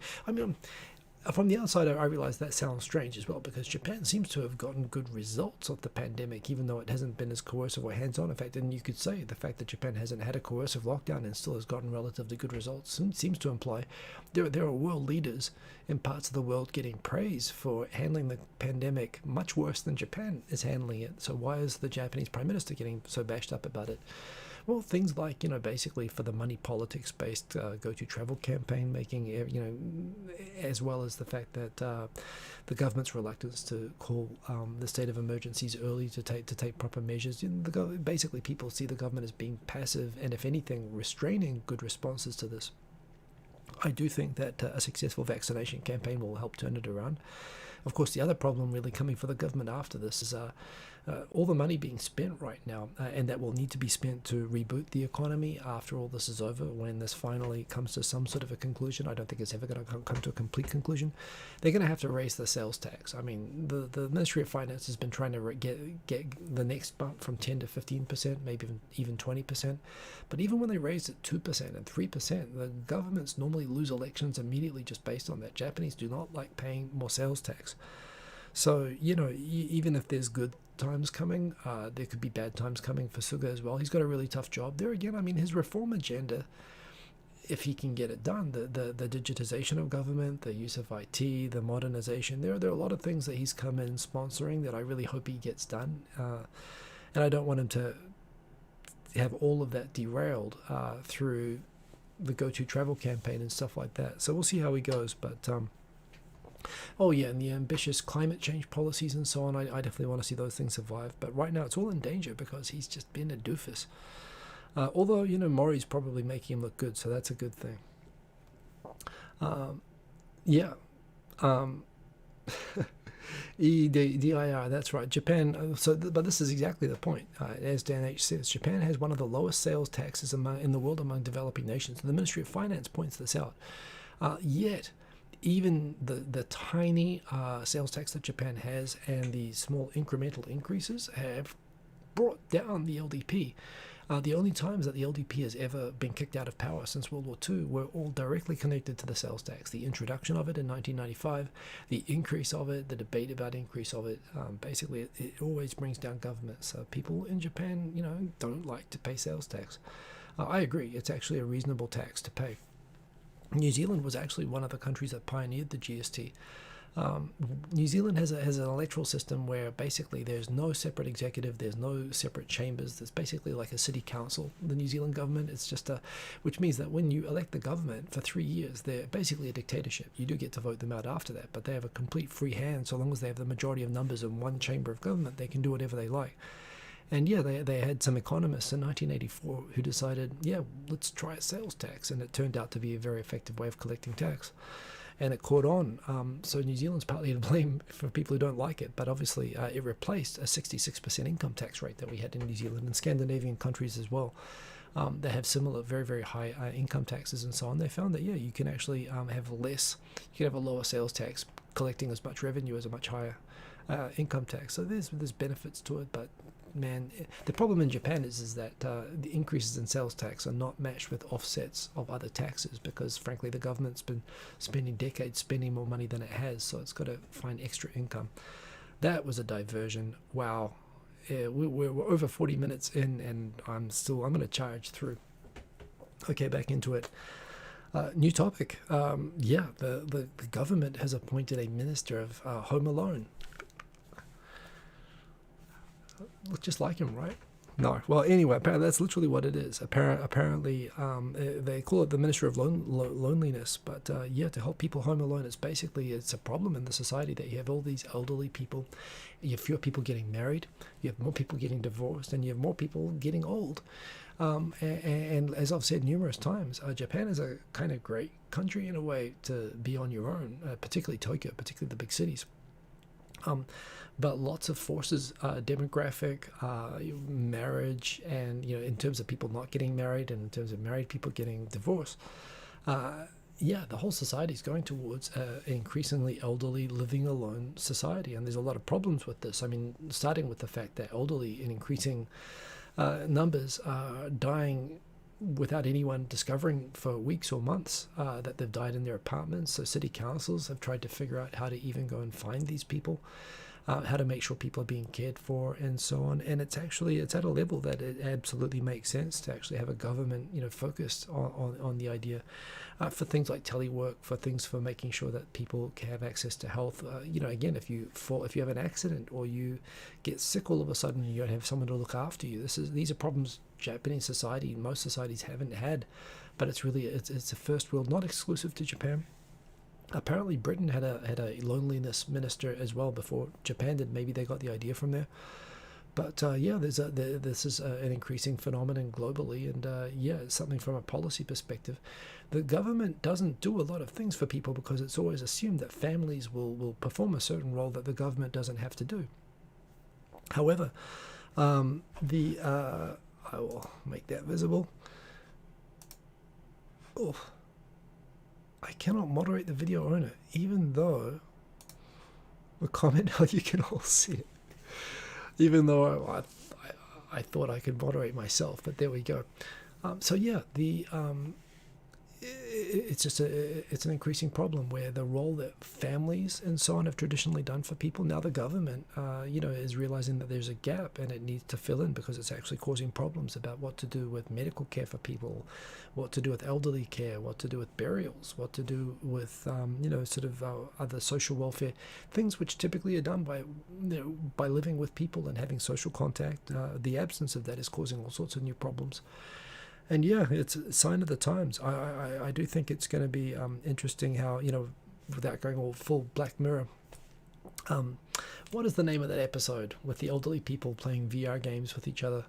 From the outside, I realize that sounds strange as well, because Japan seems to have gotten good results of the pandemic, even though it hasn't been as coercive or hands-on. In fact, and you could say the fact that Japan hasn't had a coercive lockdown and still has gotten relatively good results seems to imply there are world leaders in parts of the world getting praise for handling the pandemic much worse than Japan is handling it. So why is the Japanese Prime Minister getting so bashed up about it? Well, things like, basically for the money politics-based GoTo Travel campaign making, as well as the fact that the government's reluctance to call the state of emergencies early to take proper measures. Basically, people see the government as being passive and, if anything, restraining good responses to this. I do think that a successful vaccination campaign will help turn it around. Of course, the other problem really coming for the government after this is all the money being spent right now, and that will need to be spent to reboot the economy after all this is over, when this finally comes to some sort of a conclusion. I don't think it's ever going to come to a complete conclusion. They're going to have to raise the sales tax. The Ministry of Finance has been trying to get the next bump from 10 to 15%, maybe even 20%. But even when they raise it 2% and 3%, the governments normally lose elections immediately just based on that. Japanese do not like paying more sales tax. So, even if there's good times coming, there could be bad times coming for Suga as well. He's got a really tough job. There again, his reform agenda, if he can get it done, the digitization of government, the use of IT, the modernization, there are a lot of things that he's come in sponsoring that I really hope he gets done. And I don't want him to have all of that derailed through the GoTo Travel campaign and stuff like that. So we'll see how he goes, but and the ambitious climate change policies and so on, I definitely want to see those things survive. But right now it's all in danger because he's just been a doofus. Although, Mori's probably making him look good, so that's a good thing. EDIR, that's right. Japan, but this is exactly the point. As Dan H. says, Japan has one of the lowest sales taxes in the world among developing nations. The Ministry of Finance points this out. Yet, even the tiny sales tax that Japan has and the small incremental increases have brought down the LDP. The only times that the LDP has ever been kicked out of power since World War II were all directly connected to the sales tax. The introduction of it in 1995, the increase of it, the debate about increase of it, basically it always brings down governments. People in Japan, don't like to pay sales tax. I agree, it's actually a reasonable tax to pay. New Zealand was actually one of the countries that pioneered the GST. New Zealand has an electoral system where basically there's no separate executive, there's no separate chambers. There's basically like a city council. The New Zealand government, it's just which means that when you elect the government for 3 years, they're basically a dictatorship. You do get to vote them out after that, but they have a complete free hand. So long as they have the majority of numbers in one chamber of government, they can do whatever they like. And they had some economists in 1984 who decided, let's try a sales tax, and it turned out to be a very effective way of collecting tax. And it caught on. So New Zealand's partly to blame for people who don't like it, but obviously it replaced a 66% income tax rate that we had in New Zealand and Scandinavian countries as well. They have similar, very, very high income taxes and so on. They found that, you can actually have less, you can have a lower sales tax collecting as much revenue as a much higher income tax. So there's benefits to it, but man, the problem in Japan is that the increases in sales tax are not matched with offsets of other taxes because, frankly, the government's been spending decades spending more money than it has, so it's got to find extra income. That was a diversion. Wow. We're over 40 minutes in, and I'm going to charge through. Okay, back into it. New topic. The government has appointed a minister of Home Alone. look just like him, right? No. Well, anyway, apparently that's literally what it is. Apparently, they call it the Ministry of Loneliness, but yeah, to help people home alone, it's a problem in the society that you have all these elderly people, you have fewer people getting married, you have more people getting divorced, and you have more people getting old. And as I've said numerous times, Japan is a kind of great country in a way to be on your own, particularly Tokyo, particularly the big cities. But lots of forces, demographic, marriage, and in terms of people not getting married, and in terms of married people getting divorced, yeah, the whole society is going towards an increasingly elderly, living alone society, and there's a lot of problems with this. I mean, starting with the fact that elderly in increasing numbers are dying without anyone discovering for weeks or months that they've died in their apartments. So city councils have tried to figure out how to even go and find these people, how to make sure people are being cared for, and so on. And it's at a level that it absolutely makes sense to actually have a government, focused on the idea for things like telework, for things for making sure that people can have access to health. Again, if you have an accident or you get sick all of a sudden and you don't have someone to look after you, these are problems Japanese society, most societies haven't had, but it's a first world, not exclusive to Japan. Apparently Britain had a loneliness minister as well before Japan did. Maybe they got the idea from there. But yeah, this is an increasing phenomenon globally, and yeah, it's something from a policy perspective. The government doesn't do a lot of things for people because it's always assumed that families will perform a certain role that the government doesn't have to do. However, I will make that visible. Oh, I cannot moderate the video owner, even though the comment, you can all see it. Even though I thought I could moderate myself, but there we go. So yeah, it's an increasing problem where the role that families and so on have traditionally done for people, now the government is realizing that there's a gap and it needs to fill in because it's actually causing problems about what to do with medical care for people, what to do with elderly care, what to do with burials, what to do with other social welfare things which typically are done by living with people and having social contact. The absence of that is causing all sorts of new problems. And yeah, it's a sign of the times. I do think it's going to be interesting how, without going all full Black Mirror, what is the name of that episode with the elderly people playing VR games with each other?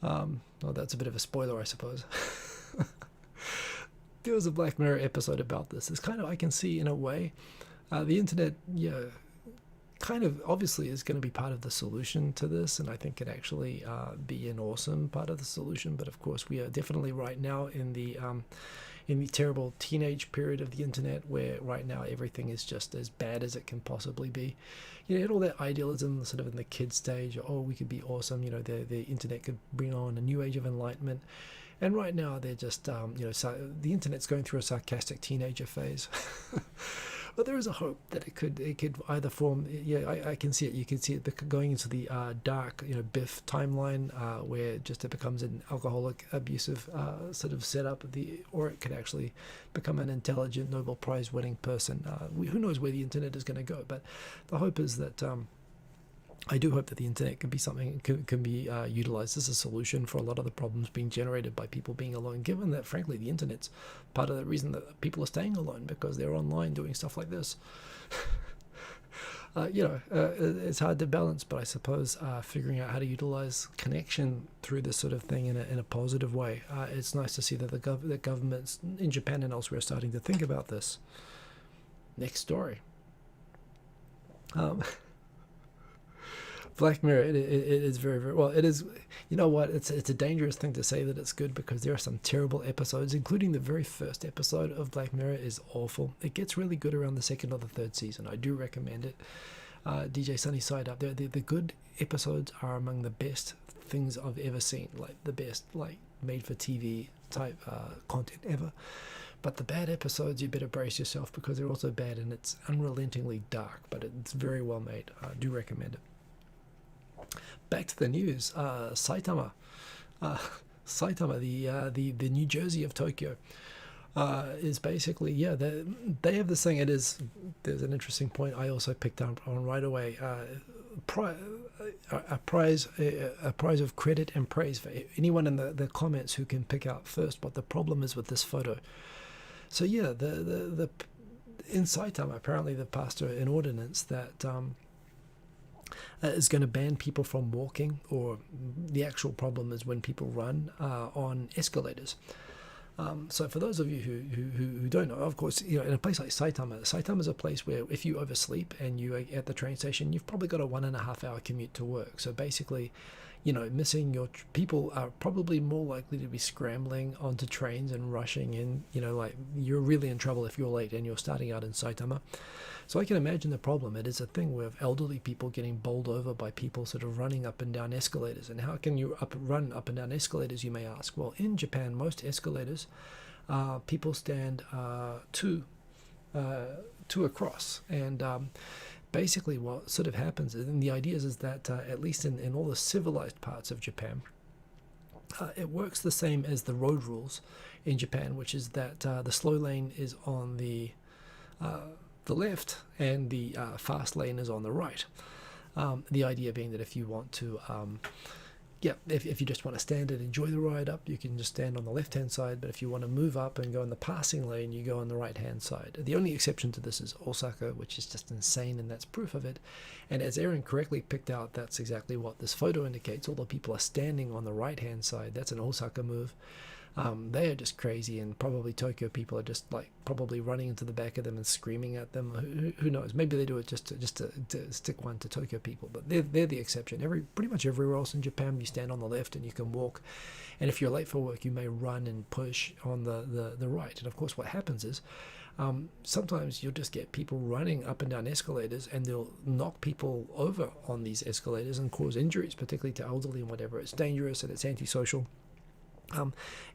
That's a bit of a spoiler, I suppose. There was a Black Mirror episode about this. It's kind of, I can see in a way, the internet, kind of obviously is going to be part of the solution to this, and I think can actually be an awesome part of the solution. But of course, we are definitely right now in the terrible teenage period of the internet, where right now everything is just as bad as it can possibly be. You had all that idealism sort of in the kid stage. Oh, we could be awesome. The internet could bring on a new age of enlightenment. And right now they're just, so the internet's going through a sarcastic teenager phase. But there is a hope that it could either form. Yeah, I can see it. You can see it going into the dark, Biff timeline, where just it becomes an alcoholic, abusive sort of setup. Or it could actually become an intelligent, Nobel Prize winning person. Who knows where the internet is going to go? But the hope is that. I do hope that the internet can be something can be utilized as a solution for a lot of the problems being generated by people being alone, given that frankly the internet's part of the reason that people are staying alone, because they're online doing stuff like this. It's hard to balance, but I suppose figuring out how to utilize connection through this sort of thing in a positive way, it's nice to see that the governments in Japan and elsewhere are starting to think about this. Next story. Black Mirror, it is very, very well. It is, you know what? It's a dangerous thing to say that it's good, because there are some terrible episodes, including the very first episode of Black Mirror is awful. It gets really good around the second or the third season. I do recommend it. DJ Sunnyside up there. The good episodes are among the best things I've ever seen. Like the best, made for TV type content ever. But the bad episodes, you better brace yourself, because they're also bad, and it's unrelentingly dark. But it's very well made. I do recommend it. Back to the news. Saitama, the New Jersey of Tokyo, is basically they have this thing. There's an interesting point I also picked up on right away. a prize of credit and praise for anyone in the comments who can pick out first what the problem is with this photo. So yeah, the in Saitama, apparently they've passed an ordinance that is going to ban people from walking, or the actual problem is when people run on escalators. So for those of you who don't know, of course, you know, in a place like Saitama, Saitama is a place where if you oversleep and you are at the train station, you've probably got a 1.5 hour commute to work. So basically, you know, missing your people are probably more likely to be scrambling onto trains and rushing in. You know, like, you're really in trouble if you're late and you're starting out in Saitama. So I can imagine the problem. It is a thing with elderly people getting bowled over by people sort of running up and down escalators. And how can you run up and down escalators, you may ask? Well, in Japan, most escalators, people stand two across. And basically what sort of happens, and the idea is that at least in all the civilized parts of Japan, it works the same as the road rules in Japan, which is that the slow lane is on the left and the fast lane is on the right. The idea being that if you want to, if you just want to stand and enjoy the ride up, you can just stand on the left hand side, but if you want to move up and go in the passing lane, you go on the right hand side. The only exception to this is Osaka, which is just insane, and that's proof of it. And as Aaron correctly picked out, that's exactly what this photo indicates. Although people are standing on the right hand side, that's an Osaka move. They are just crazy, and probably Tokyo people are just like probably running into the back of them and screaming at them. Who knows? Maybe they do it just to stick one to Tokyo people, but they're the exception. Pretty much everywhere else in Japan, you stand on the left and you can walk, and if you're late for work, you may run and push on the right. And of course, what happens is sometimes you'll just get people running up and down escalators, and they'll knock people over on these escalators and cause injuries, particularly to elderly and whatever. It's dangerous and it's antisocial.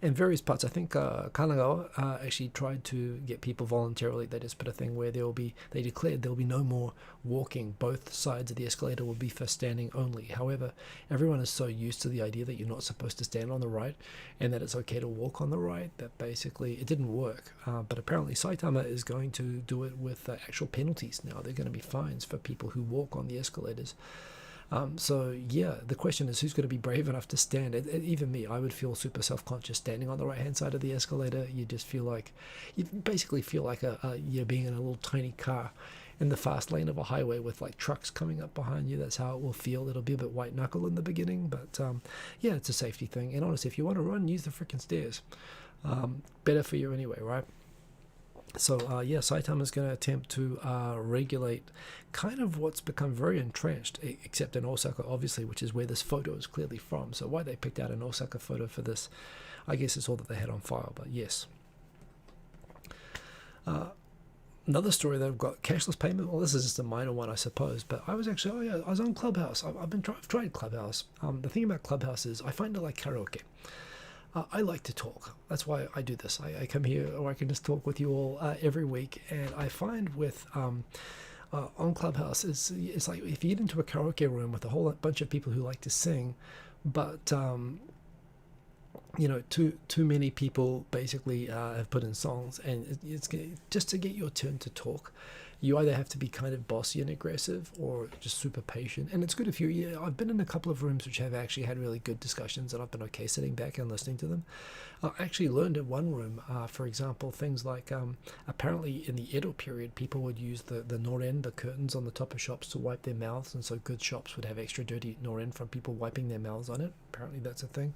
In various parts, I think Kanagawa actually tried to get people voluntarily. They just put a thing where they declared there will be no more walking. Both sides of the escalator will be for standing only. However, everyone is so used to the idea that you're not supposed to stand on the right and that it's okay to walk on the right that basically it didn't work. But apparently Saitama is going to do it with actual penalties now. They're going to be fines for people who walk on the escalators. So yeah, the question is, who's going to be brave enough to stand? Even me, I would feel super self-conscious standing on the right-hand side of the escalator. You basically feel like you're being in a little tiny car in the fast lane of a highway with like trucks coming up behind you. That's how it will feel. It'll be a bit white knuckle in the beginning, but yeah, it's a safety thing. And honestly, if you want to run, use the freaking stairs. Better for you anyway, right? So yeah, Saitama is going to attempt to regulate kind of what's become very entrenched, except in Osaka, obviously, which is where this photo is clearly from. So why they picked out an Osaka photo for this, I guess it's all that they had on file, but yes. Another story, they've got cashless payment. Well, this is just a minor one, I suppose, but I was actually, I was on Clubhouse. I've tried Clubhouse. The thing about Clubhouse is I find it like karaoke. I like to talk. That's why I do this. I come here, or I can just talk with you all every week. And I find with on Clubhouse, it's like if you get into a karaoke room with a whole bunch of people who like to sing, but you know, too many people basically have put in songs, and it's just to get your turn to talk. You either have to be kind of bossy and aggressive, or just super patient. And it's good if I've been in a couple of rooms which have actually had really good discussions, and I've been okay sitting back and listening to them. I actually learned in one room, for example, things like apparently in the Edo period, people would use the noren, the curtains on the top of shops, to wipe their mouths, and so good shops would have extra dirty noren from people wiping their mouths on it. Apparently that's a thing.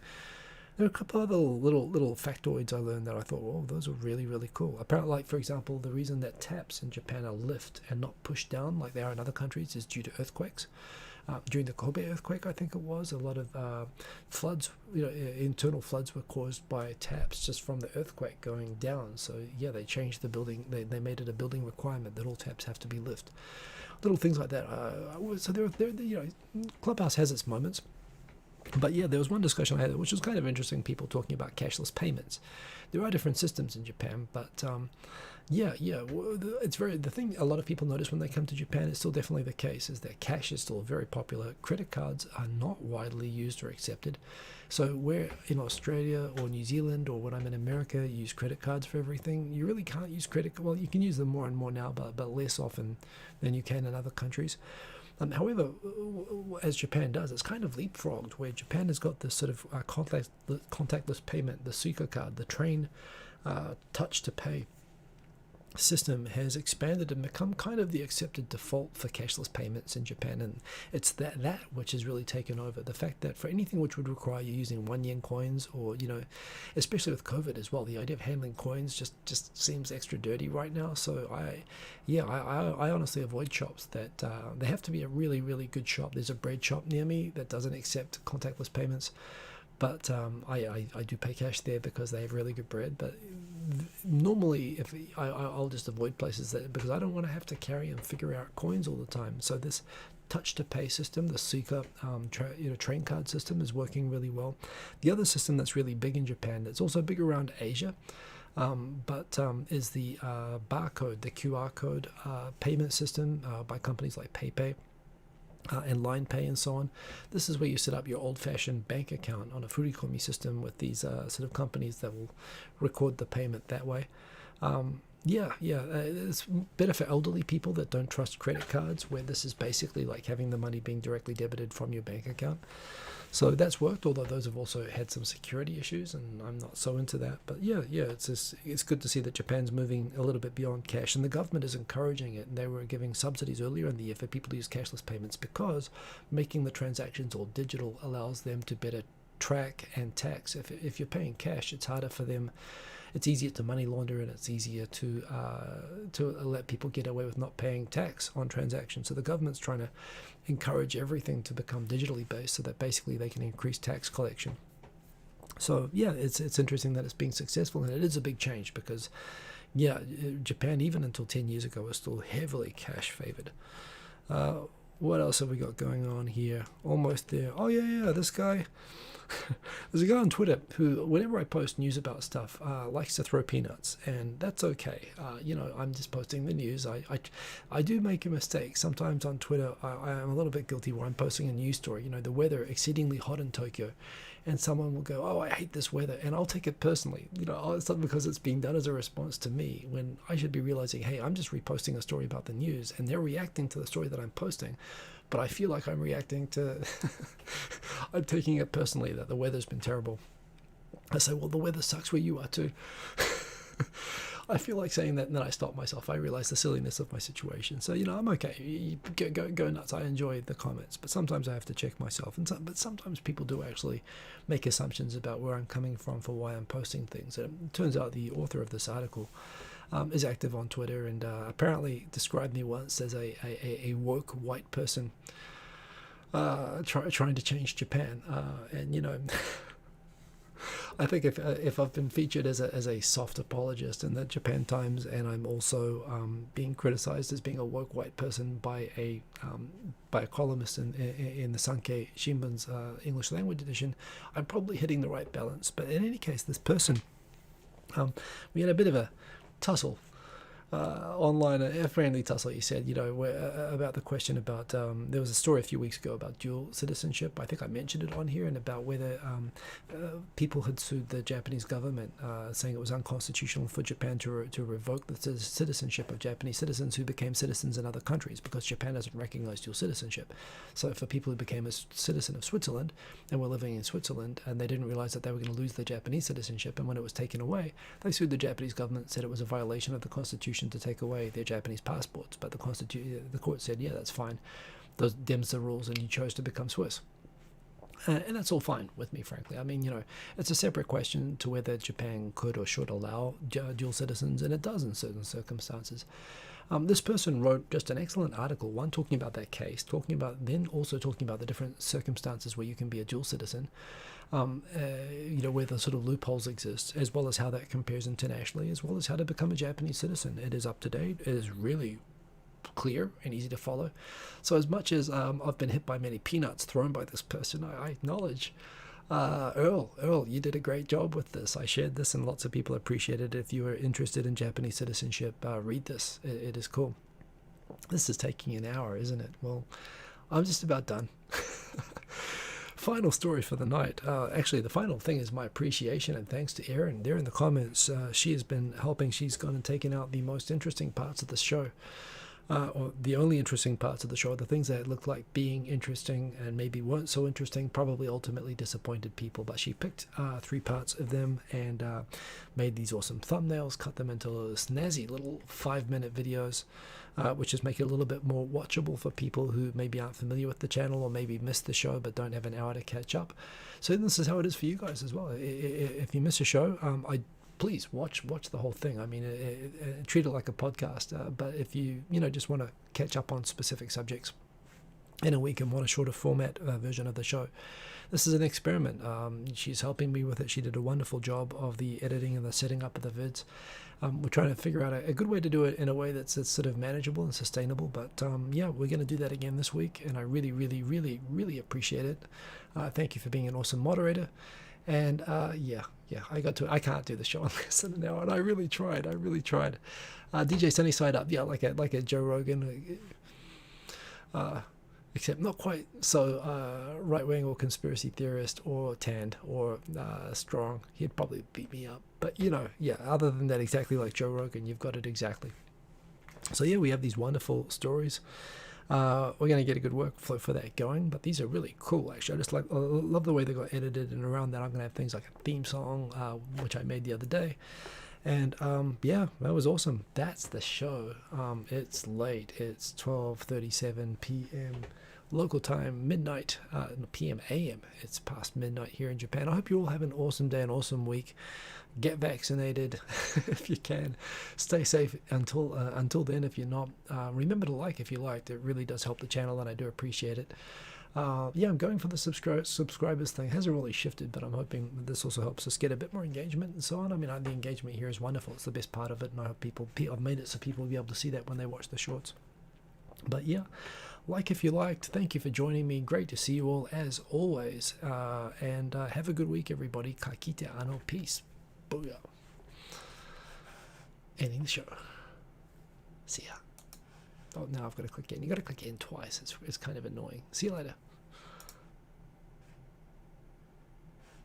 There are a couple other little factoids I learned that I thought, well, those are really, really cool. Apparently, like, for example, the reason that taps in Japan are lift and not pushed down like they are in other countries is due to earthquakes. During the Kobe earthquake, I think it was, a lot of floods, internal floods were caused by taps just from the earthquake going down. So, yeah, they changed the building. They made it a building requirement that all taps have to be lift. Little things like that. So there, Clubhouse has its moments. But yeah, there was one discussion I had which was kind of interesting, people talking about cashless payments. There are different systems in Japan, but it's the thing a lot of people notice when they come to Japan, it's still definitely the case, is that cash is still very popular. Credit cards are not widely used or accepted. So where in Australia or New Zealand, or when I'm in America, you use credit cards for everything, you really can't use well, you can use them more and more now, but less often than you can in other countries. However, as Japan does, it's kind of leapfrogged, where Japan has got this sort of contactless payment, the Suga card, the train touch to pay system has expanded and become kind of the accepted default for cashless payments in Japan, and it's that which has really taken over. The fact that for anything which would require you using 1 yen coins, or especially with COVID as well, the idea of handling coins just seems extra dirty right now. So I honestly avoid shops that they have to be a really, really good shop. There's a bread shop near me that doesn't accept contactless payments, but I do pay cash there because they have really good bread. But normally, if I'll just avoid places because I don't want to have to carry and figure out coins all the time. So this touch to pay system, the Suica train card system, is working really well. The other system that's really big in Japan, that's also big around Asia, is the barcode, the QR code payment system by companies like PayPay. And line pay and so on. This is where you set up your old-fashioned bank account on a furikomi system with these sort of companies that will record the payment that way. It's better for elderly people that don't trust credit cards, where this is basically like having the money being directly debited from your bank account. So that's worked, although those have also had some security issues, and I'm not so into that. But it's good to see that Japan's moving a little bit beyond cash, and the government is encouraging it. And they were giving subsidies earlier in the year for people to use cashless payments, because making the transactions all digital allows them to better track and tax. If you're paying cash, it's harder for them. It's easier to money launder, and it's easier to let people get away with not paying tax on transactions. So the government's trying to encourage everything to become digitally based, so that basically they can increase tax collection. So it's interesting that it's being successful, and it is a big change because Japan, even until 10 years ago, was still heavily cash favored. What else have we got going on here? Almost there. Oh yeah, this guy. There's a guy on Twitter who, whenever I post news about stuff, likes to throw peanuts, and that's okay. I'm just posting the news. I do make a mistake sometimes on Twitter. I am a little bit guilty where I'm posting a news story. The weather exceedingly hot in Tokyo, and someone will go, "Oh, I hate this weather," and I'll take it personally. It's not because it's being done as a response to me, when I should be realizing, hey, I'm just reposting a story about the news, and they're reacting to the story that I'm posting. But I feel like I'm reacting to, I'm taking it personally that the weather's been terrible. I say, well, the weather sucks where you are too. I feel like saying that, and then I stop myself. I realize the silliness of my situation. So, I'm okay. Go nuts. I enjoy the comments, but sometimes I have to check myself. But sometimes people do actually make assumptions about where I'm coming from for why I'm posting things. And it turns out the author of this article is active on Twitter, and apparently described me once as a woke white person trying to change Japan. And I think if I've been featured as a soft apologist in the Japan Times, and I'm also being criticized as being a woke white person by a columnist in the Sankei Shimbun's English language edition, I'm probably hitting the right balance. But in any case, this person, we had a bit of a tussle online, a friendly tussle, he said, about the question about, there was a story a few weeks ago about dual citizenship. I think I mentioned it on here, and about whether people had sued the Japanese government, saying it was unconstitutional for Japan to revoke the citizenship of Japanese citizens who became citizens in other countries, because Japan doesn't recognize dual citizenship. So for people who became a citizen of Switzerland and were living in Switzerland, and they didn't realize that they were going to lose their Japanese citizenship, and when it was taken away, they sued the Japanese government, said it was a violation of the Constitution to take away their Japanese passports. But the court said, yeah, that's fine. Them's the rules, and you chose to become Swiss. And that's all fine with me, frankly. I mean, it's a separate question to whether Japan could or should allow dual citizens, and it does in certain circumstances. This person wrote just an excellent article, one talking about that case, then also talking about the different circumstances where you can be a dual citizen, where the sort of loopholes exist, as well as how that compares internationally, as well as how to become a Japanese citizen. It is up to date. It is really clear and easy to follow. So as much as I've been hit by many peanuts thrown by this person, I acknowledge, Earl, you did a great job with this. I shared this, and lots of people appreciated it. If you are interested in Japanese citizenship, read this. It is cool. This is taking an hour, isn't it? Well, I'm just about done. Final story for the night. Actually, the final thing is my appreciation and thanks to Erin. There in the comments, she has been helping. She's gone and taken out the most interesting parts of the show. or the only interesting parts of the show, the things that looked like being interesting and maybe weren't so interesting, probably ultimately disappointed people. But she picked 3 parts of them and made these awesome thumbnails, cut them into snazzy little 5-minute videos, which just make it a little bit more watchable for people who maybe aren't familiar with the channel or maybe missed the show but don't have an hour to catch up. So this is how it is for you guys as well. If you miss a show, please watch the whole thing. I mean, treat it like a podcast. But if you just want to catch up on specific subjects in a week and want a shorter format version of the show, this is an experiment. She's helping me with it. She did a wonderful job of the editing and the setting up of the vids. We're trying to figure out a good way to do it in a way that's sort of manageable and sustainable. But yeah, we're going to do that again this week, and I really, really, really, really appreciate it. Thank you for being an awesome moderator. And yeah, I can't do the show in less than an hour, and I really tried. DJ Sunnyside Up, yeah, like a Joe Rogan, except not quite so right-wing or conspiracy theorist or tanned or strong. He'd probably beat me up, but yeah. Other than that, exactly like Joe Rogan, you've got it exactly. So yeah, we have these wonderful stories. We're going to get a good workflow for that going, but these are really cool actually. I love the way they got edited, and around that I'm going to have things like a theme song, which I made the other day. And yeah, that was awesome. That's the show. It's late. It's 12:37 p.m. local time, midnight, p.m. a.m. It's past midnight here in Japan. I hope you all have an awesome day, an awesome week. Get vaccinated if you can. Stay safe until then. If you're not, remember to like if you liked. It really does help the channel, and I do appreciate it. Yeah, I'm going for the subscribers thing. It hasn't really shifted, but I'm hoping this also helps us get a bit more engagement and so on. I mean, the engagement here is wonderful. It's the best part of it, and I hope I've made it so people will be able to see that when they watch the shorts. But yeah, like if you liked. Thank you for joining me. Great to see you all as always. And have a good week, everybody. Ka kite ano, peace. Booyah. Ending the show. See ya. Oh, now I've got to click in. You got to click in twice. It's kind of annoying. See you later.